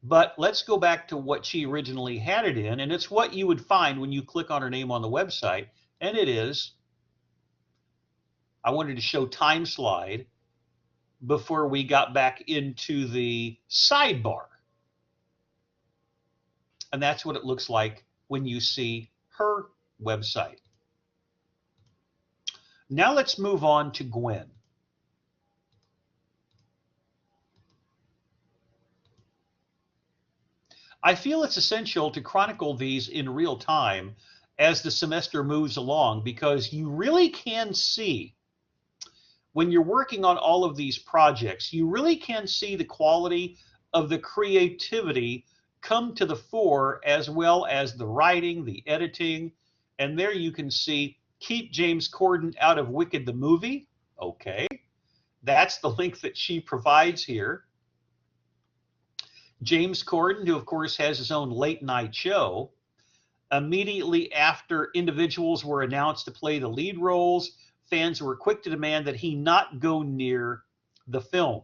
But let's go back to what she originally had it in, and it's what you would find when you click on her name on the website, and it is, I wanted to show time slide before we got back into the sidebar. And that's what it looks like when you see her website. Now let's move on to Gwen. I feel it's essential to chronicle these in real time as the semester moves along, because you really can see, when you're working on all of these projects, you really can see the quality of the creativity come to the fore, as well as the writing, the editing. And there you can see, keep James Corden out of Wicked the movie. Okay, that's the link that she provides here. James Corden, who of course has his own late night show, immediately after individuals were announced to play the lead roles, fans were quick to demand that he not go near the film.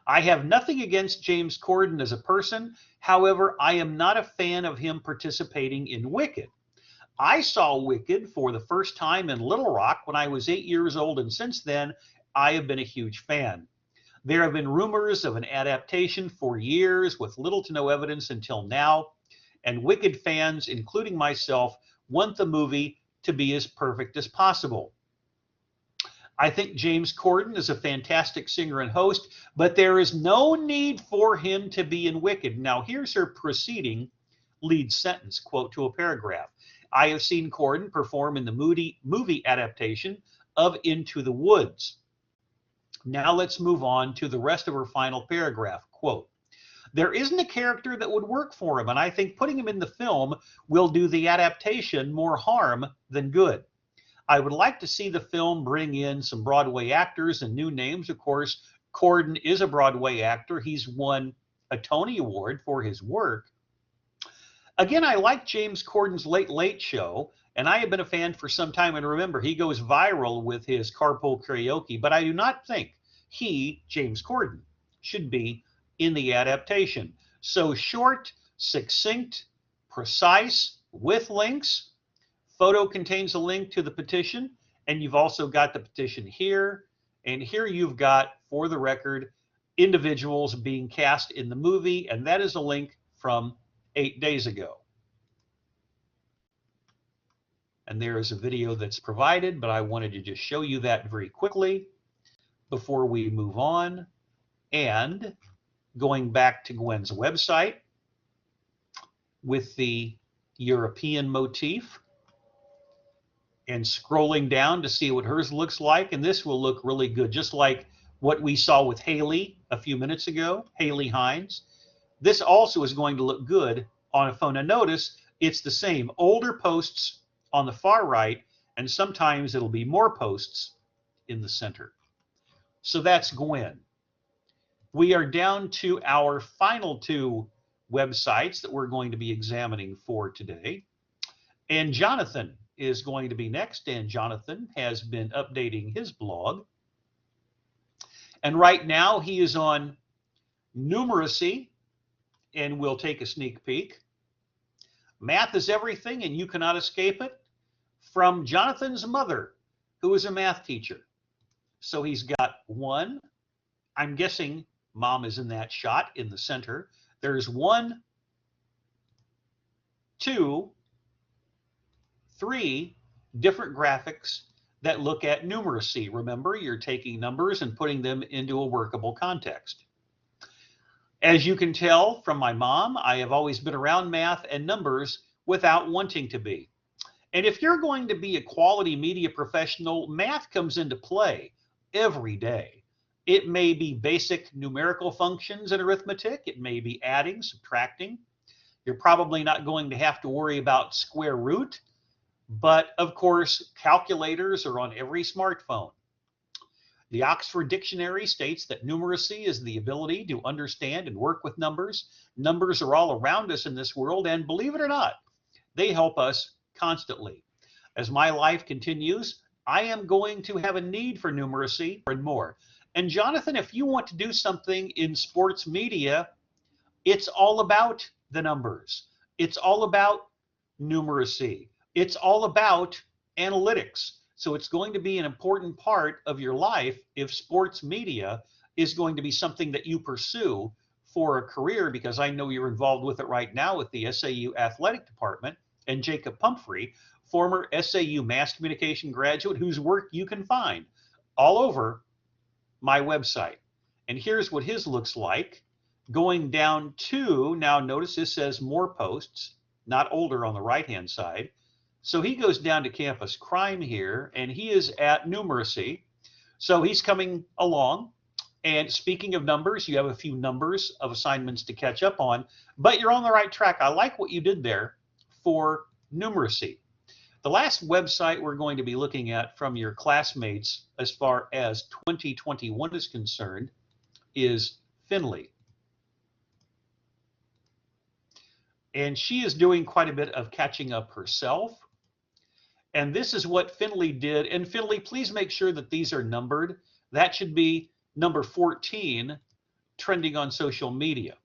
I have nothing against James Corden as a person. However, I am not a fan of him participating in Wicked. I saw Wicked for the first time in Little Rock when I was 8 years old, and since then, I have been a huge fan. There have been rumors of an adaptation for years with little to no evidence until now, and Wicked fans, including myself, want the movie to be as perfect as possible. I think James Corden is a fantastic singer and host, but there is no need for him to be in Wicked. Now, here's her preceding lead sentence, quote to a paragraph. I have seen Corden perform in the movie adaptation of Into the Woods. Now let's move on to the rest of her final paragraph, quote. There isn't a character that would work for him, and I think putting him in the film will do the adaptation more harm than good. I would like to see the film bring in some Broadway actors and new names. Of course, Corden is a Broadway actor. He's won a Tony Award for his work. Again, I like James Corden's Late Late Show, and I have been a fan for some time. And remember, he goes viral with his carpool karaoke, but I do not think he, James Corden, should be in the adaptation. So short, succinct, precise, with links. Photo contains a link to the petition, and you've also got the petition here. And here you've got, for the record, individuals being cast in the movie, and that is a link from 8 days ago. And there is a video that's provided, but I wanted to just show you that very quickly before we move on. And going back to Gwen's website with the European motif and scrolling down to see what hers looks like. And this will look really good, just like what we saw with Haley a few minutes ago, Haley Hines. This also is going to look good on a phone. Now notice it's the same older posts on the far right, and sometimes it'll be more posts in the center. So that's Gwen. We are down to our final two websites that we're going to be examining for today. And Jonathan is going to be next, and Jonathan has been updating his blog. And right now he is on numeracy, and we'll take a sneak peek. Math is everything, and you cannot escape it, from Jonathan's mother, who is a math teacher. So he's got one. I'm guessing mom is in that shot in the center. There's 1, 2, 3 different graphics that look at numeracy. Remember, you're taking numbers and putting them into a workable context. As you can tell from my mom, I have always been around math and numbers without wanting to be. And if you're going to be a quality media professional, math comes into play every day. It may be basic numerical functions in arithmetic. It may be adding, subtracting. You're probably not going to have to worry about square root. But of course, calculators are on every smartphone. The Oxford Dictionary states that numeracy is the ability to understand and work with numbers. Numbers are all around us in this world, and believe it or not, they help us constantly. As my life continues, I am going to have a need for numeracy and more. And Jonathan, if you want to do something in sports media, it's all about the numbers. It's all about numeracy. It's all about analytics. So it's going to be an important part of your life if sports media is going to be something that you pursue for a career, because I know you're involved with it right now with the SAU athletic department, and Jacob Pumphrey, former SAU mass communication graduate whose work you can find all over my website. And here's what his looks like. Going down to, now notice this says more posts, not older on the right-hand side. So he goes down to campus crime here, and he is at numeracy. So he's coming along. And speaking of numbers, you have a few numbers of assignments to catch up on, but you're on the right track. I like what you did there for numeracy. The last website we're going to be looking at from your classmates as far as 2021 is concerned is Finley. And she is doing quite a bit of catching up herself. And this is what Finley did. And Finley, please make sure that these are numbered. That should be number 14, trending on social media.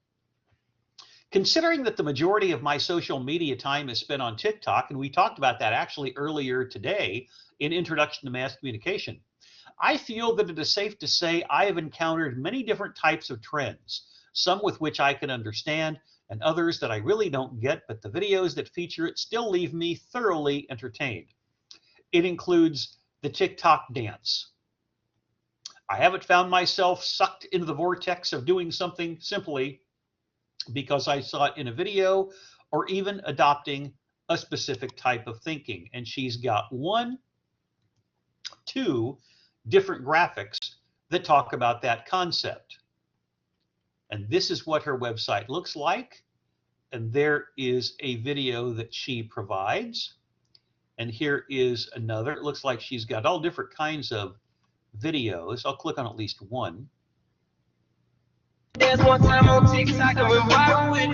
Considering that the majority of my social media time is spent on TikTok, and we talked about that actually earlier today in Introduction to Mass Communication, I feel that it is safe to say I have encountered many different types of trends, some with which I can understand and others that I really don't get, but the videos that feature it still leave me thoroughly entertained. It includes the TikTok dance. I haven't found myself sucked into the vortex of doing something simply because I saw it in a video or even adopting a specific type of thinking. And she's got 1, 2 different graphics that talk about that concept. And this is what her website looks like. And there is a video that she provides. And here is another. It looks like she's got all different kinds of videos. I'll click on at least one. There's one time on TikTok I went viral with.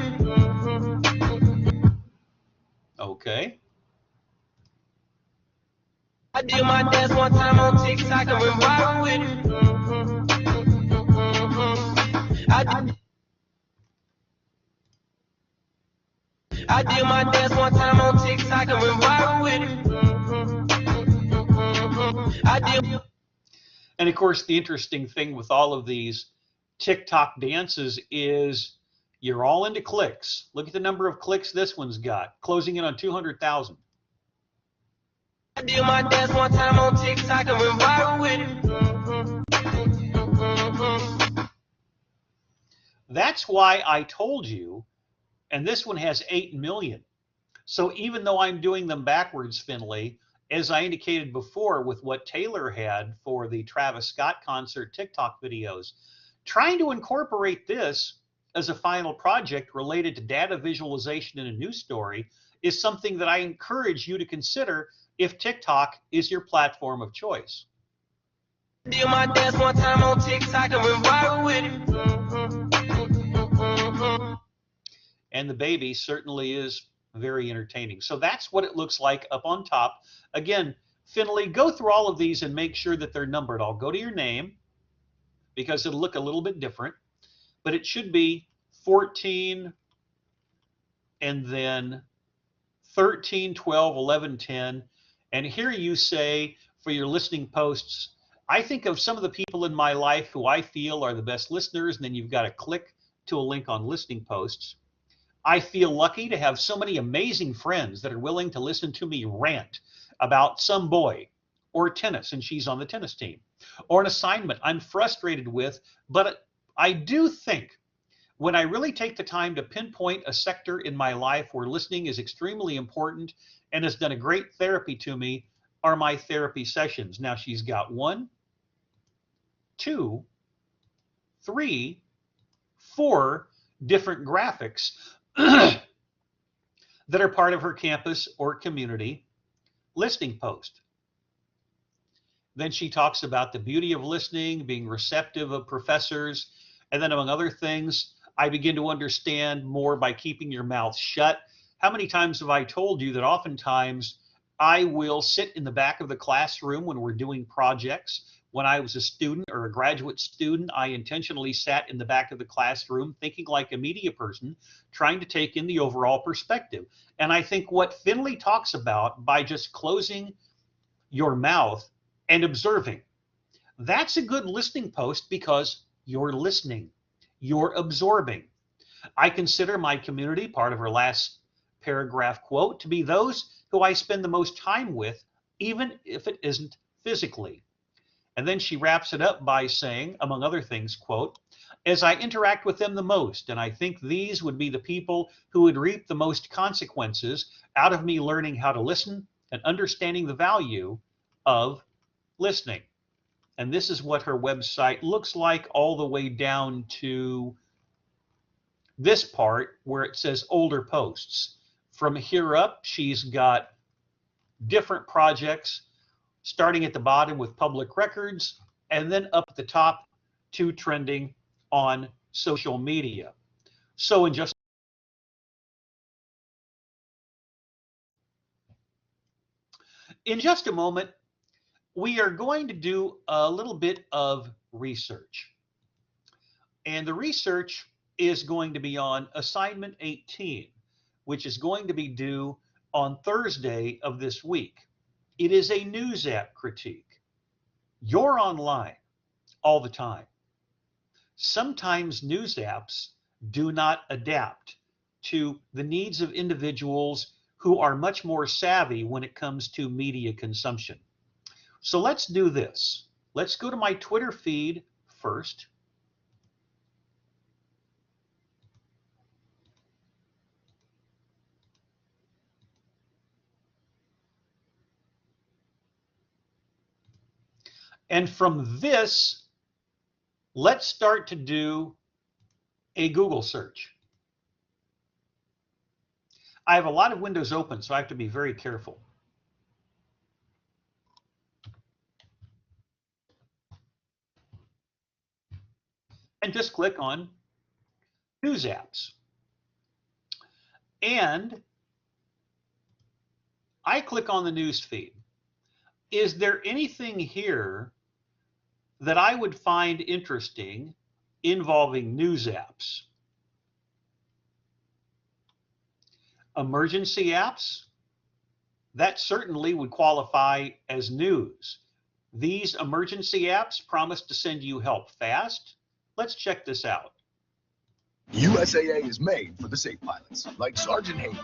Okay. I did my dance one time on TikTok I went viral with. I did my dance one time on TikTok I went viral with. And of course, the interesting thing with all of these TikTok dances is you're all into clicks. Look at the number of clicks this one's got, closing in on 200,000. I did my dance one time on TikTok and went viral with it. That's why I told you, and this one has 8 million. So even though I'm doing them backwards, Finley, as I indicated before with what Taylor had for the Travis Scott concert TikTok videos, trying to incorporate this as a final project related to data visualization in a news story is something that I encourage you to consider if TikTok is your platform of choice. Did my dance one time on TikTok and went viral with it. And the baby certainly is very entertaining. So that's what it looks like up on top. Again, Finley, go through all of these and make sure that they're numbered. I'll go to your name because it'll look a little bit different, but it should be 14 and then 13, 12, 11, 10. And here you say for your listening posts, I think of some of the people in my life who I feel are the best listeners, and then you've got to click to a link on listening posts. I feel lucky to have so many amazing friends that are willing to listen to me rant about some boy or tennis, and she's on the tennis team, or an assignment I'm frustrated with. But I do think when I really take the time to pinpoint a sector in my life where listening is extremely important and has done a great therapy to me are my therapy sessions. Now she's got 1, 2, 3, 4 different graphics that are part of her campus or community listing post. Then she talks about the beauty of listening, being receptive of professors. And then among other things, I begin to understand more by keeping your mouth shut. How many times have I told you that oftentimes I will sit in the back of the classroom when we're doing projects? When I was a student or a graduate student, I intentionally sat in the back of the classroom thinking like a media person, trying to take in the overall perspective. And I think what Finley talks about by just closing your mouth and observing, that's a good listening post because you're listening, you're absorbing. I consider my community, part of her last paragraph quote, to be those who I spend the most time with, even if it isn't physically. And then she wraps it up by saying, among other things, quote, as I interact with them the most, and I think these would be the people who would reap the most consequences out of me learning how to listen and understanding the value of listening. And this is what her website looks like all the way down to this part where it says older posts. From here up, she's got different projects, starting at the bottom with public records, and then up at the top to trending on social media. So in just a moment, we are going to do a little bit of research. And the research is going to be on assignment 18, which is going to be due on Thursday of this week. It is a news app critique. You're online all the time. Sometimes news apps do not adapt to the needs of individuals who are much more savvy when it comes to media consumption. So let's do this. Let's go to my Twitter feed first. And from this, let's start to do a Google search. I have a lot of windows open, so I have to be very careful. And just click on News Apps. And I click on the news feed. Is there anything here that I would find interesting involving news apps? Emergency apps? That certainly would qualify as news. These emergency apps promise to send you help fast. Let's check this out. USAA is made for the safe pilots, like Sergeant Hayden,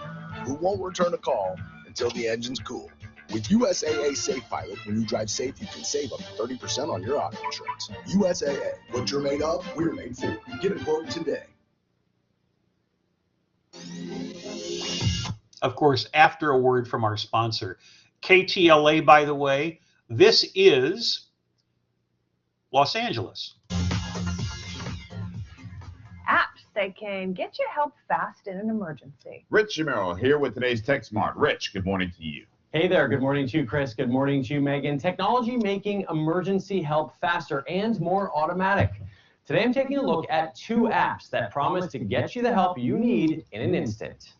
who won't return a call until the engine's cool. With USAA Safe Pilot, when you drive safe, you can save up to 30% on your auto insurance. USAA, what you're made of, we're made for. Get a quote today. Of course, after a word from our sponsor. KTLA, by the way, this is Los Angeles. Apps that can get you help fast in an emergency. Rich Jamero here with today's Tech Smart. Rich, good morning to you. Hey there, good morning to you, Chris. Good morning to you, Megan. Technology making emergency help faster and more automatic. Today I'm taking a look at 2 apps that promise to get you the help you need in an instant.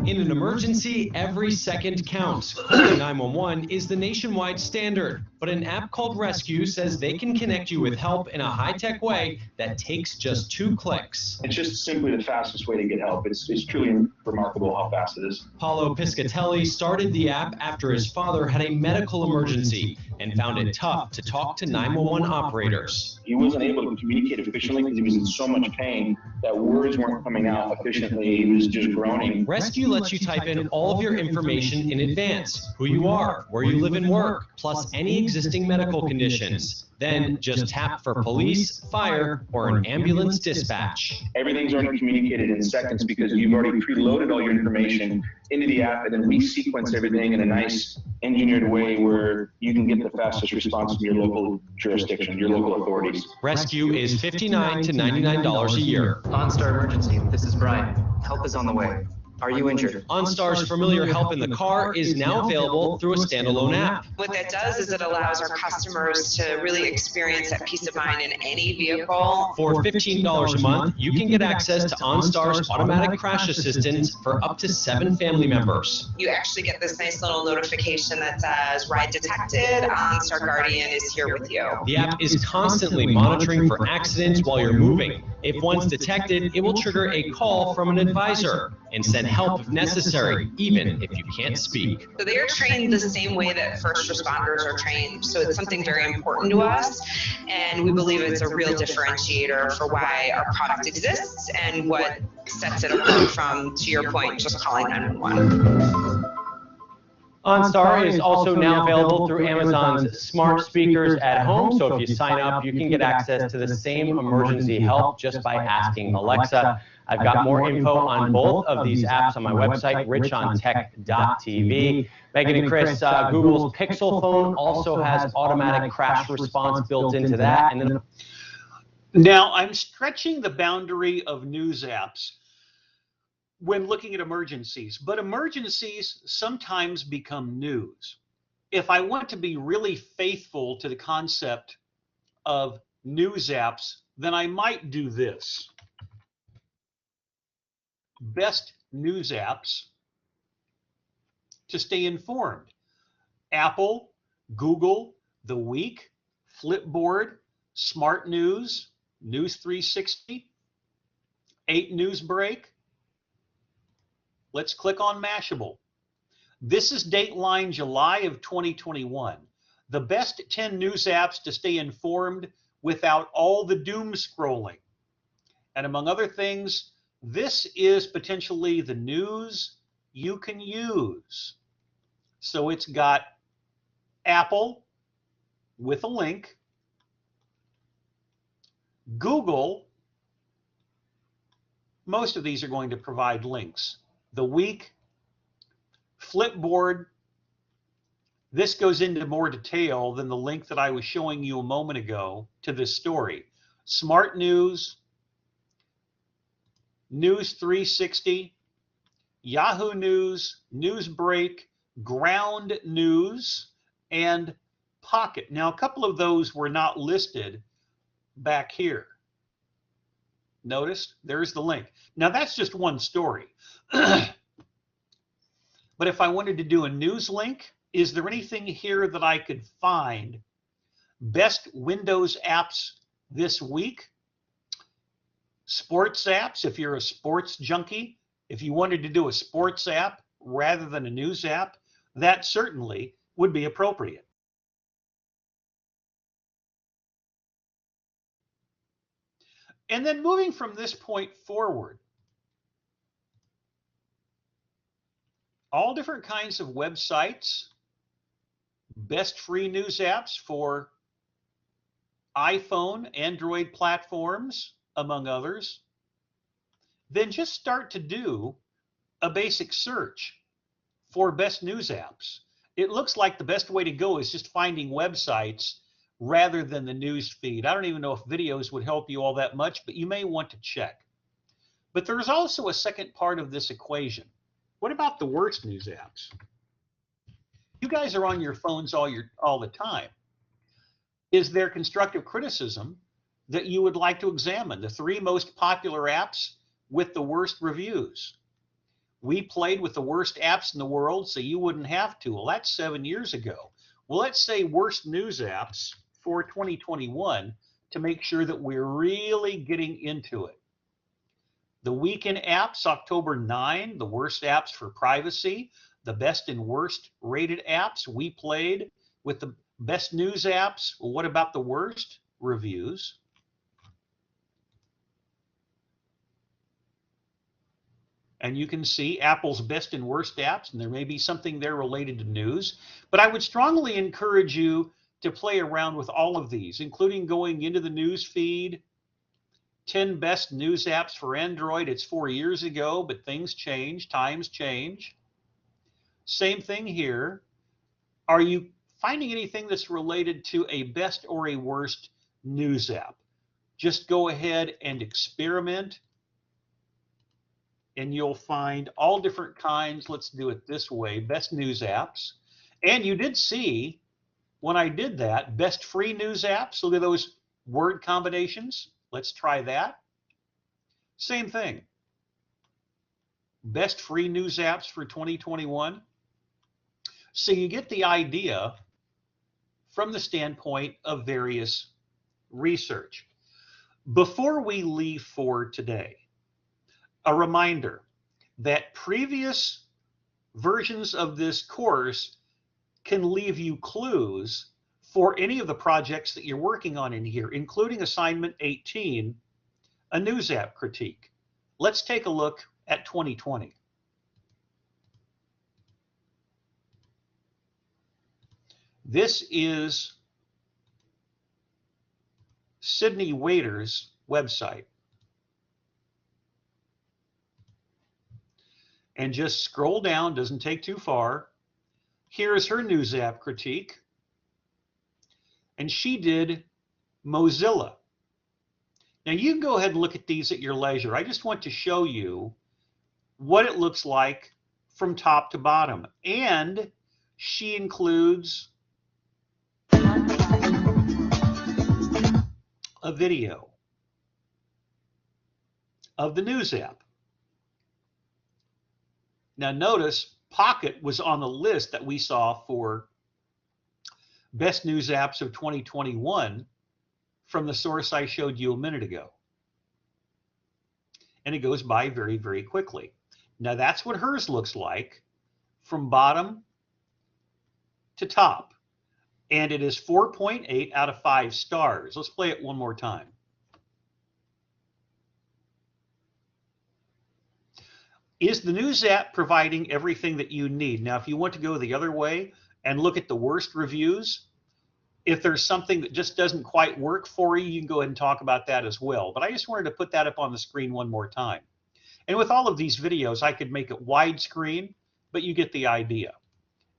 In an emergency, every second counts. Calling 911 is the nationwide standard, but an app called Rescue says they can connect you with help in a high-tech way that takes just 2 clicks. It's just simply the fastest way to get help. It's truly remarkable how fast it is. Paulo Piscatelli started the app after his father had a medical emergency and found it tough to talk to 911 operators. He wasn't able to communicate efficiently because he was in so much pain that words weren't coming out efficiently. He was just groaning. Rescue lets you type in all of your information in advance, who you are, where you live and work, plus any existing medical conditions. Then just tap for police, fire, or an ambulance dispatch. Everything's already communicated in seconds because you've already preloaded all your information into the app, and then we sequence everything in a nice engineered way where you can get the fastest response from your local jurisdiction, your local authorities. Rescue is $59 to $99 a year. OnStar Emergency, this is Brian. Help is on the way. Are you injured? OnStar's familiar help in the car is now available through a standalone app. What that does is it allows our customers to really experience that peace of mind in any vehicle. For $15 a month, you can get access to OnStar's automatic crash assistance for up to 7 family members. You actually get this nice little notification that says, ride detected, OnStar Guardian is here with you. The app is constantly monitoring for accidents while you're moving. If one's detected, it will trigger a call from an advisor and send help if necessary, even if you can't speak. So they are trained the same way that first responders are trained. So it's something very important to us, and we believe it's a real differentiator for why our product exists and what sets it apart from, to your point, just calling 911. OnStar is also now available through Amazon's smart speakers at home, so if you sign up, you can get access to the same emergency help just by asking Alexa. I've got more info on both of these apps on my website, richontech.tv. Megan and Chris, Google's Pixel phone also has automatic crash response built into that. And then now I'm stretching the boundary of news apps when looking at emergencies, but emergencies sometimes become news. If I want to be really faithful to the concept of news apps, then I might do this. Best news apps to stay informed. Apple, Google, The Week, Flipboard, Smart News, News 360, 8 News Break. Let's click on Mashable. This is Dateline July of 2021. The best 10 news apps to stay informed without all the doom scrolling. And among other things, this is potentially the news you can use. So it's got Apple with a link, Google, most of these are going to provide links. The Week, Flipboard, this goes into more detail than the link that I was showing you a moment ago to this story. Smart News, News 360, Yahoo News, Newsbreak, Ground News, and Pocket. Now, a couple of those were not listed back here. Notice there's the link. Now, that's just one story. But if I wanted to do a news link, is there anything here that I could find? Best Windows apps this week. Sports apps, if you're a sports junkie, if you wanted to do a sports app rather than a news app, that certainly would be appropriate. And then moving from this point forward, all different kinds of websites, best free news apps for iPhone, Android platforms, among others. Then just start to do a basic search for best news apps. It looks like the best way to go is just finding websites rather than the news feed. I don't even know if videos would help you all that much, but you may want to check. But there's also a second part of this equation. What about the worst news apps? You guys are on your phones all the time. Is there constructive criticism that you would like to examine? The 3 most popular apps with the worst reviews. We played with the worst apps in the world, so you wouldn't have to. Well, that's 7 years ago. Well, let's say worst news apps for 2021 to make sure that we're really getting into it. The weekend apps, October 9, the worst apps for privacy, the best and worst rated apps. We played with the best news apps. Well, what about the worst reviews? And you can see Apple's best and worst apps, and there may be something there related to news. But I would strongly encourage you to play around with all of these, including going into the news feed. 10 best news apps for Android. It's 4 years ago, but things change, times change. Same thing here. Are you finding anything that's related to a best or a worst news app? Just go ahead and experiment and you'll find all different kinds. Let's do it this way: best news apps. And you did see when I did that, best free news apps. Look at those word combinations. Let's try that. Same thing. Best free news apps for 2021. So you get the idea from the standpoint of various research. Before we leave for today, a reminder that previous versions of this course can leave you clues for any of the projects that you're working on in here, including assignment 18, a news app critique. Let's take a look at 2020. This is Sydney Waiter's website. And just scroll down, doesn't take too far. Here's her news app critique. And she did Mozilla. Now you can go ahead and look at these at your leisure. I just want to show you what it looks like from top to bottom. And she includes a video of the news app. Now notice Pocket was on the list that we saw for best news apps of 2021 from the source I showed you a minute ago. And it goes by very, very quickly. Now that's what hers looks like from bottom to top. And it is 4.8 out of 5 stars. Let's play it one more time. Is the news app providing everything that you need? Now, if you want to go the other way and look at the worst reviews, if there's something that just doesn't quite work for you, you can go ahead and talk about that as well. But I just wanted to put that up on the screen one more time. And with all of these videos, I could make it widescreen, but you get the idea.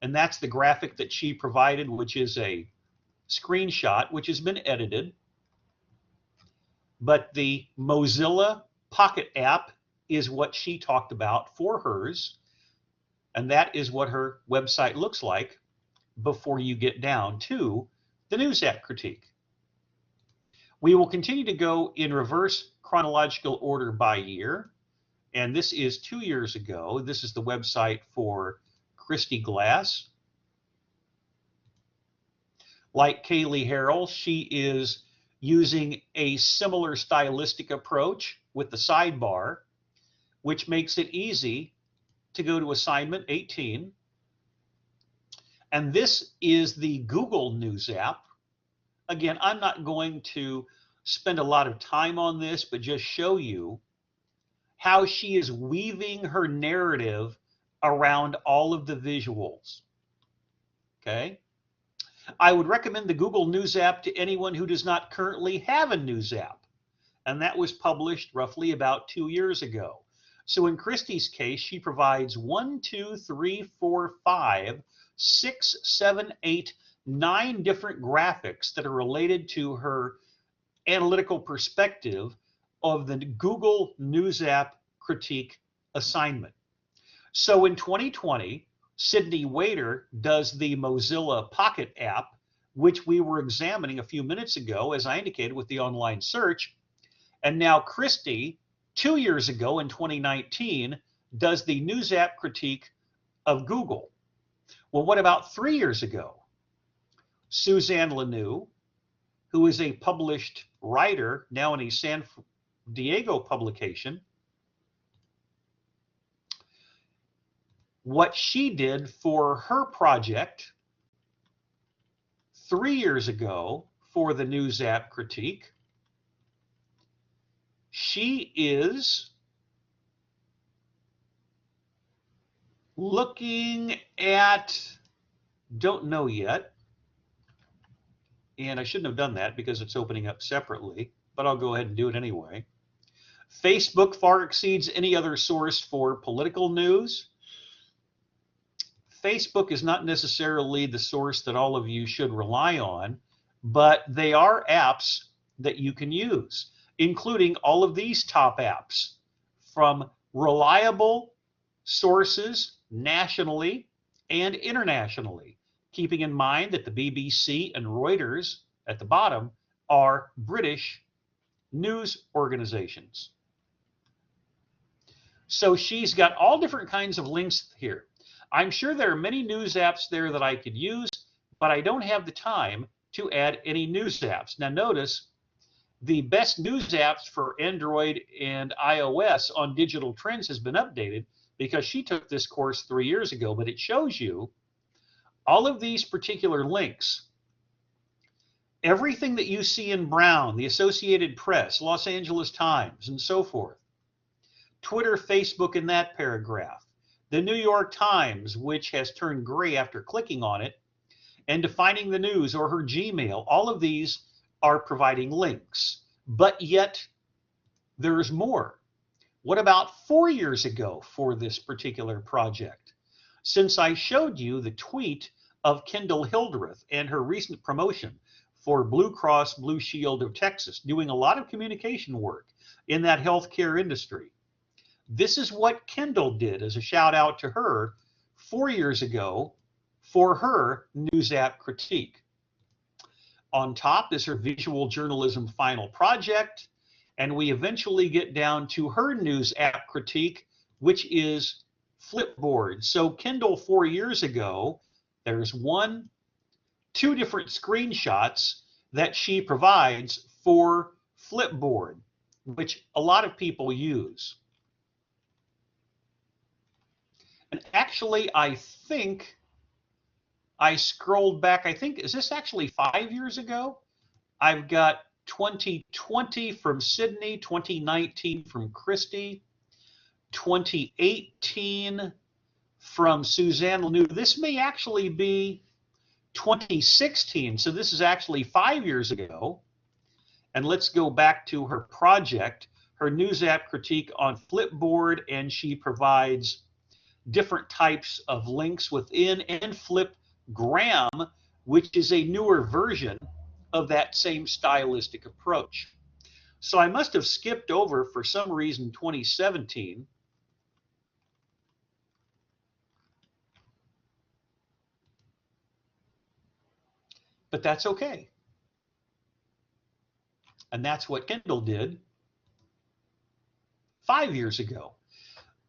And that's the graphic that she provided, which is a screenshot, which has been edited. But the Mozilla Pocket app is what she talked about for hers. And that is what her website looks like before you get down to the news app critique. We will continue to go in reverse chronological order by year. And this is 2 years ago. This is the website for Christy Glass. Like Kaylee Harrell, she is using a similar stylistic approach with the sidebar, which makes it easy to go to assignment 18. And this is the Google News app. Again, I'm not going to spend a lot of time on this, but just show you how she is weaving her narrative around all of the visuals. Okay? I would recommend the Google News app to anyone who does not currently have a news app. And that was published roughly about 2 years ago. So in Christy's case, she provides 1, 2, 3, 4, 5, 6, 7, 8, 9 different graphics that are related to her analytical perspective of the Google News app critique assignment. So in 2020, Sydney Waiter does the Mozilla Pocket app, which we were examining a few minutes ago, as I indicated with the online search. And now Christy, 2 years ago in 2019, does the news app critique of Google. Well, what about 3 years ago? Suzanne Lanou, who is a published writer now in a San Diego publication, what she did for her project 3 years ago for the news app critique, she is looking at, don't know yet, and I shouldn't have done that because it's opening up separately, but I'll go ahead and do it anyway. Facebook far exceeds any other source for political news. Facebook is not necessarily the source that all of you should rely on, but they are apps that you can use, including all of these top apps from reliable sources nationally and internationally, keeping in mind that the BBC and Reuters at the bottom are British news organizations. So she's got all different kinds of links here. I'm sure there are many news apps there that I could use, but I don't have the time to add any news apps. Now notice the best news apps for Android and iOS on digital trends has been updated because she took this course 3 years ago, but it shows you all of these particular links. Everything that you see in brown, the Associated Press, Los Angeles Times, and so forth. Twitter, Facebook in that paragraph. The New York Times, which has turned gray after clicking on it, and Defining the News or her Gmail. All of these are providing links, but yet there's more. What about 4 years ago for this particular project? Since I showed you the tweet of Kendall Hildreth and her recent promotion for Blue Cross Blue Shield of Texas, doing a lot of communication work in that healthcare industry. This is what Kendall did as a shout out to her 4 years ago for her news app critique. On top is her visual journalism final project, and we eventually get down to her news app critique, which is Flipboard. So Kendall 4 years ago, there's two different screenshots that she provides for Flipboard, which a lot of people use. And actually, I think I scrolled back. I think, is this actually 5 years ago? I've got 2020 from Sydney, 2019 from Christy, 2018 from Suzanne Lanu. This may actually be 2016, so this is actually 5 years ago. And let's go back to her project, her news app critique on Flipboard, and she provides different types of links within, and Flipgram, which is a newer version of that same stylistic approach. So I must have skipped over, for some reason, 2017. But that's okay. And that's what Kendall did 5 years ago.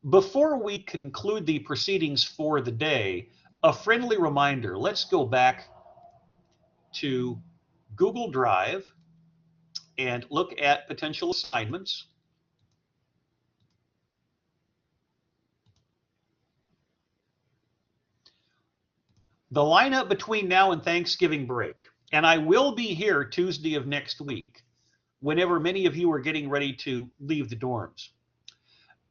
Before we conclude the proceedings for the day, a friendly reminder. Let's go back to Google Drive and look at potential assignments. The lineup between now and Thanksgiving break, and I will be here Tuesday of next week, whenever many of you are getting ready to leave the dorms.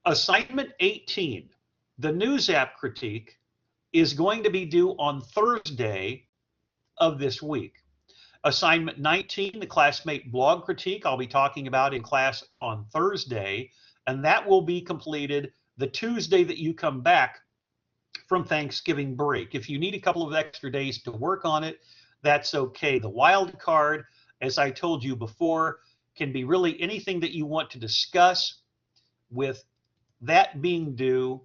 Assignment 18, the news app critique, is going to be due on Thursday of this week. Assignment 19, the classmate blog critique, I'll be talking about in class on Thursday, and that will be completed the Tuesday that you come back from Thanksgiving break. If you need a couple of extra days to work on it, that's okay. The wild card, as I told you before, can be really anything that you want to discuss, with that being due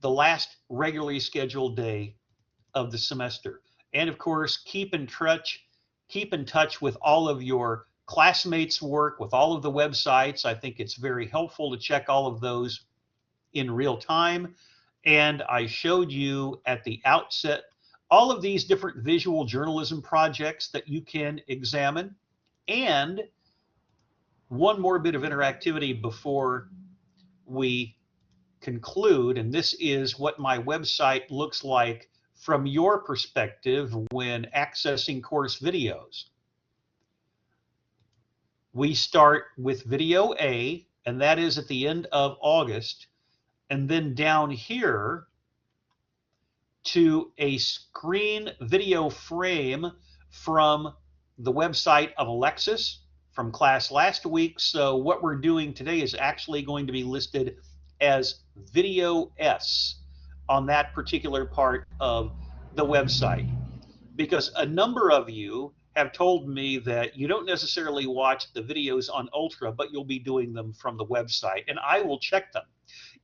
the last regularly scheduled day of the semester. And of course, keep in touch with all of your classmates' work, with all of the websites. I think it's very helpful to check all of those in real time. And I showed you at the outset all of these different visual journalism projects that you can examine. And one more bit of interactivity before we conclude, and this is what my website looks like from your perspective when accessing course videos. We start with video A, and that is at the end of August, and then down here to a screen video frame from the website of Alexis from class last week. So what we're doing today is actually going to be listed as video S on that particular part of the website, because a number of you have told me that you don't necessarily watch the videos on Ultra, but you'll be doing them from the website. And I will check them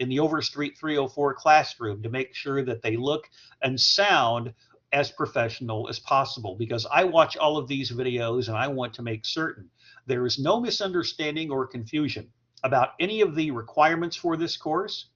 in the Overstreet 304 classroom to make sure that they look and sound as professional as possible, because I watch all of these videos and I want to make certain there is no misunderstanding or confusion about any of the requirements for this course,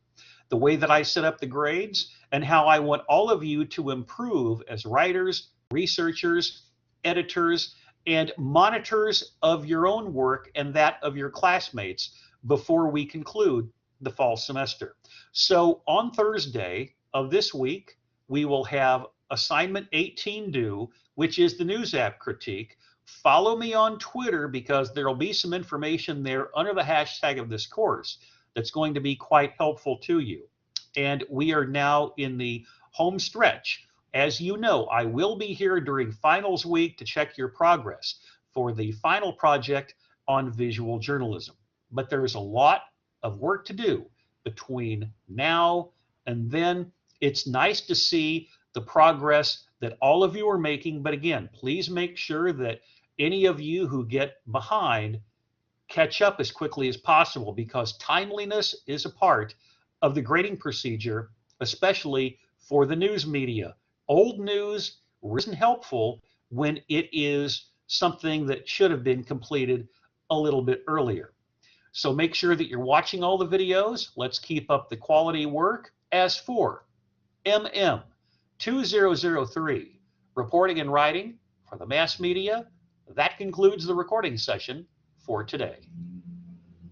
the way that I set up the grades, and how I want all of you to improve as writers, researchers, editors, and monitors of your own work and that of your classmates before we conclude the fall semester. So on Thursday of this week, we will have assignment 18 due, which is the news app critique. Follow me on Twitter, because there will be some information there under the hashtag of this course that's going to be quite helpful to you. And we are now in the home stretch. As you know, I will be here during finals week to check your progress for the final project on visual journalism. But there is a lot of work to do between now and then. It's nice to see the progress that all of you are making. But again, please make sure that any of you who get behind catch up as quickly as possible, because timeliness is a part of the grading procedure, especially for the news media. Old news isn't helpful when it is something that should have been completed a little bit earlier. So make sure that you're watching all the videos. Let's keep up the quality work. As for MM 2003, reporting and writing for the mass media, that concludes the recording session for today.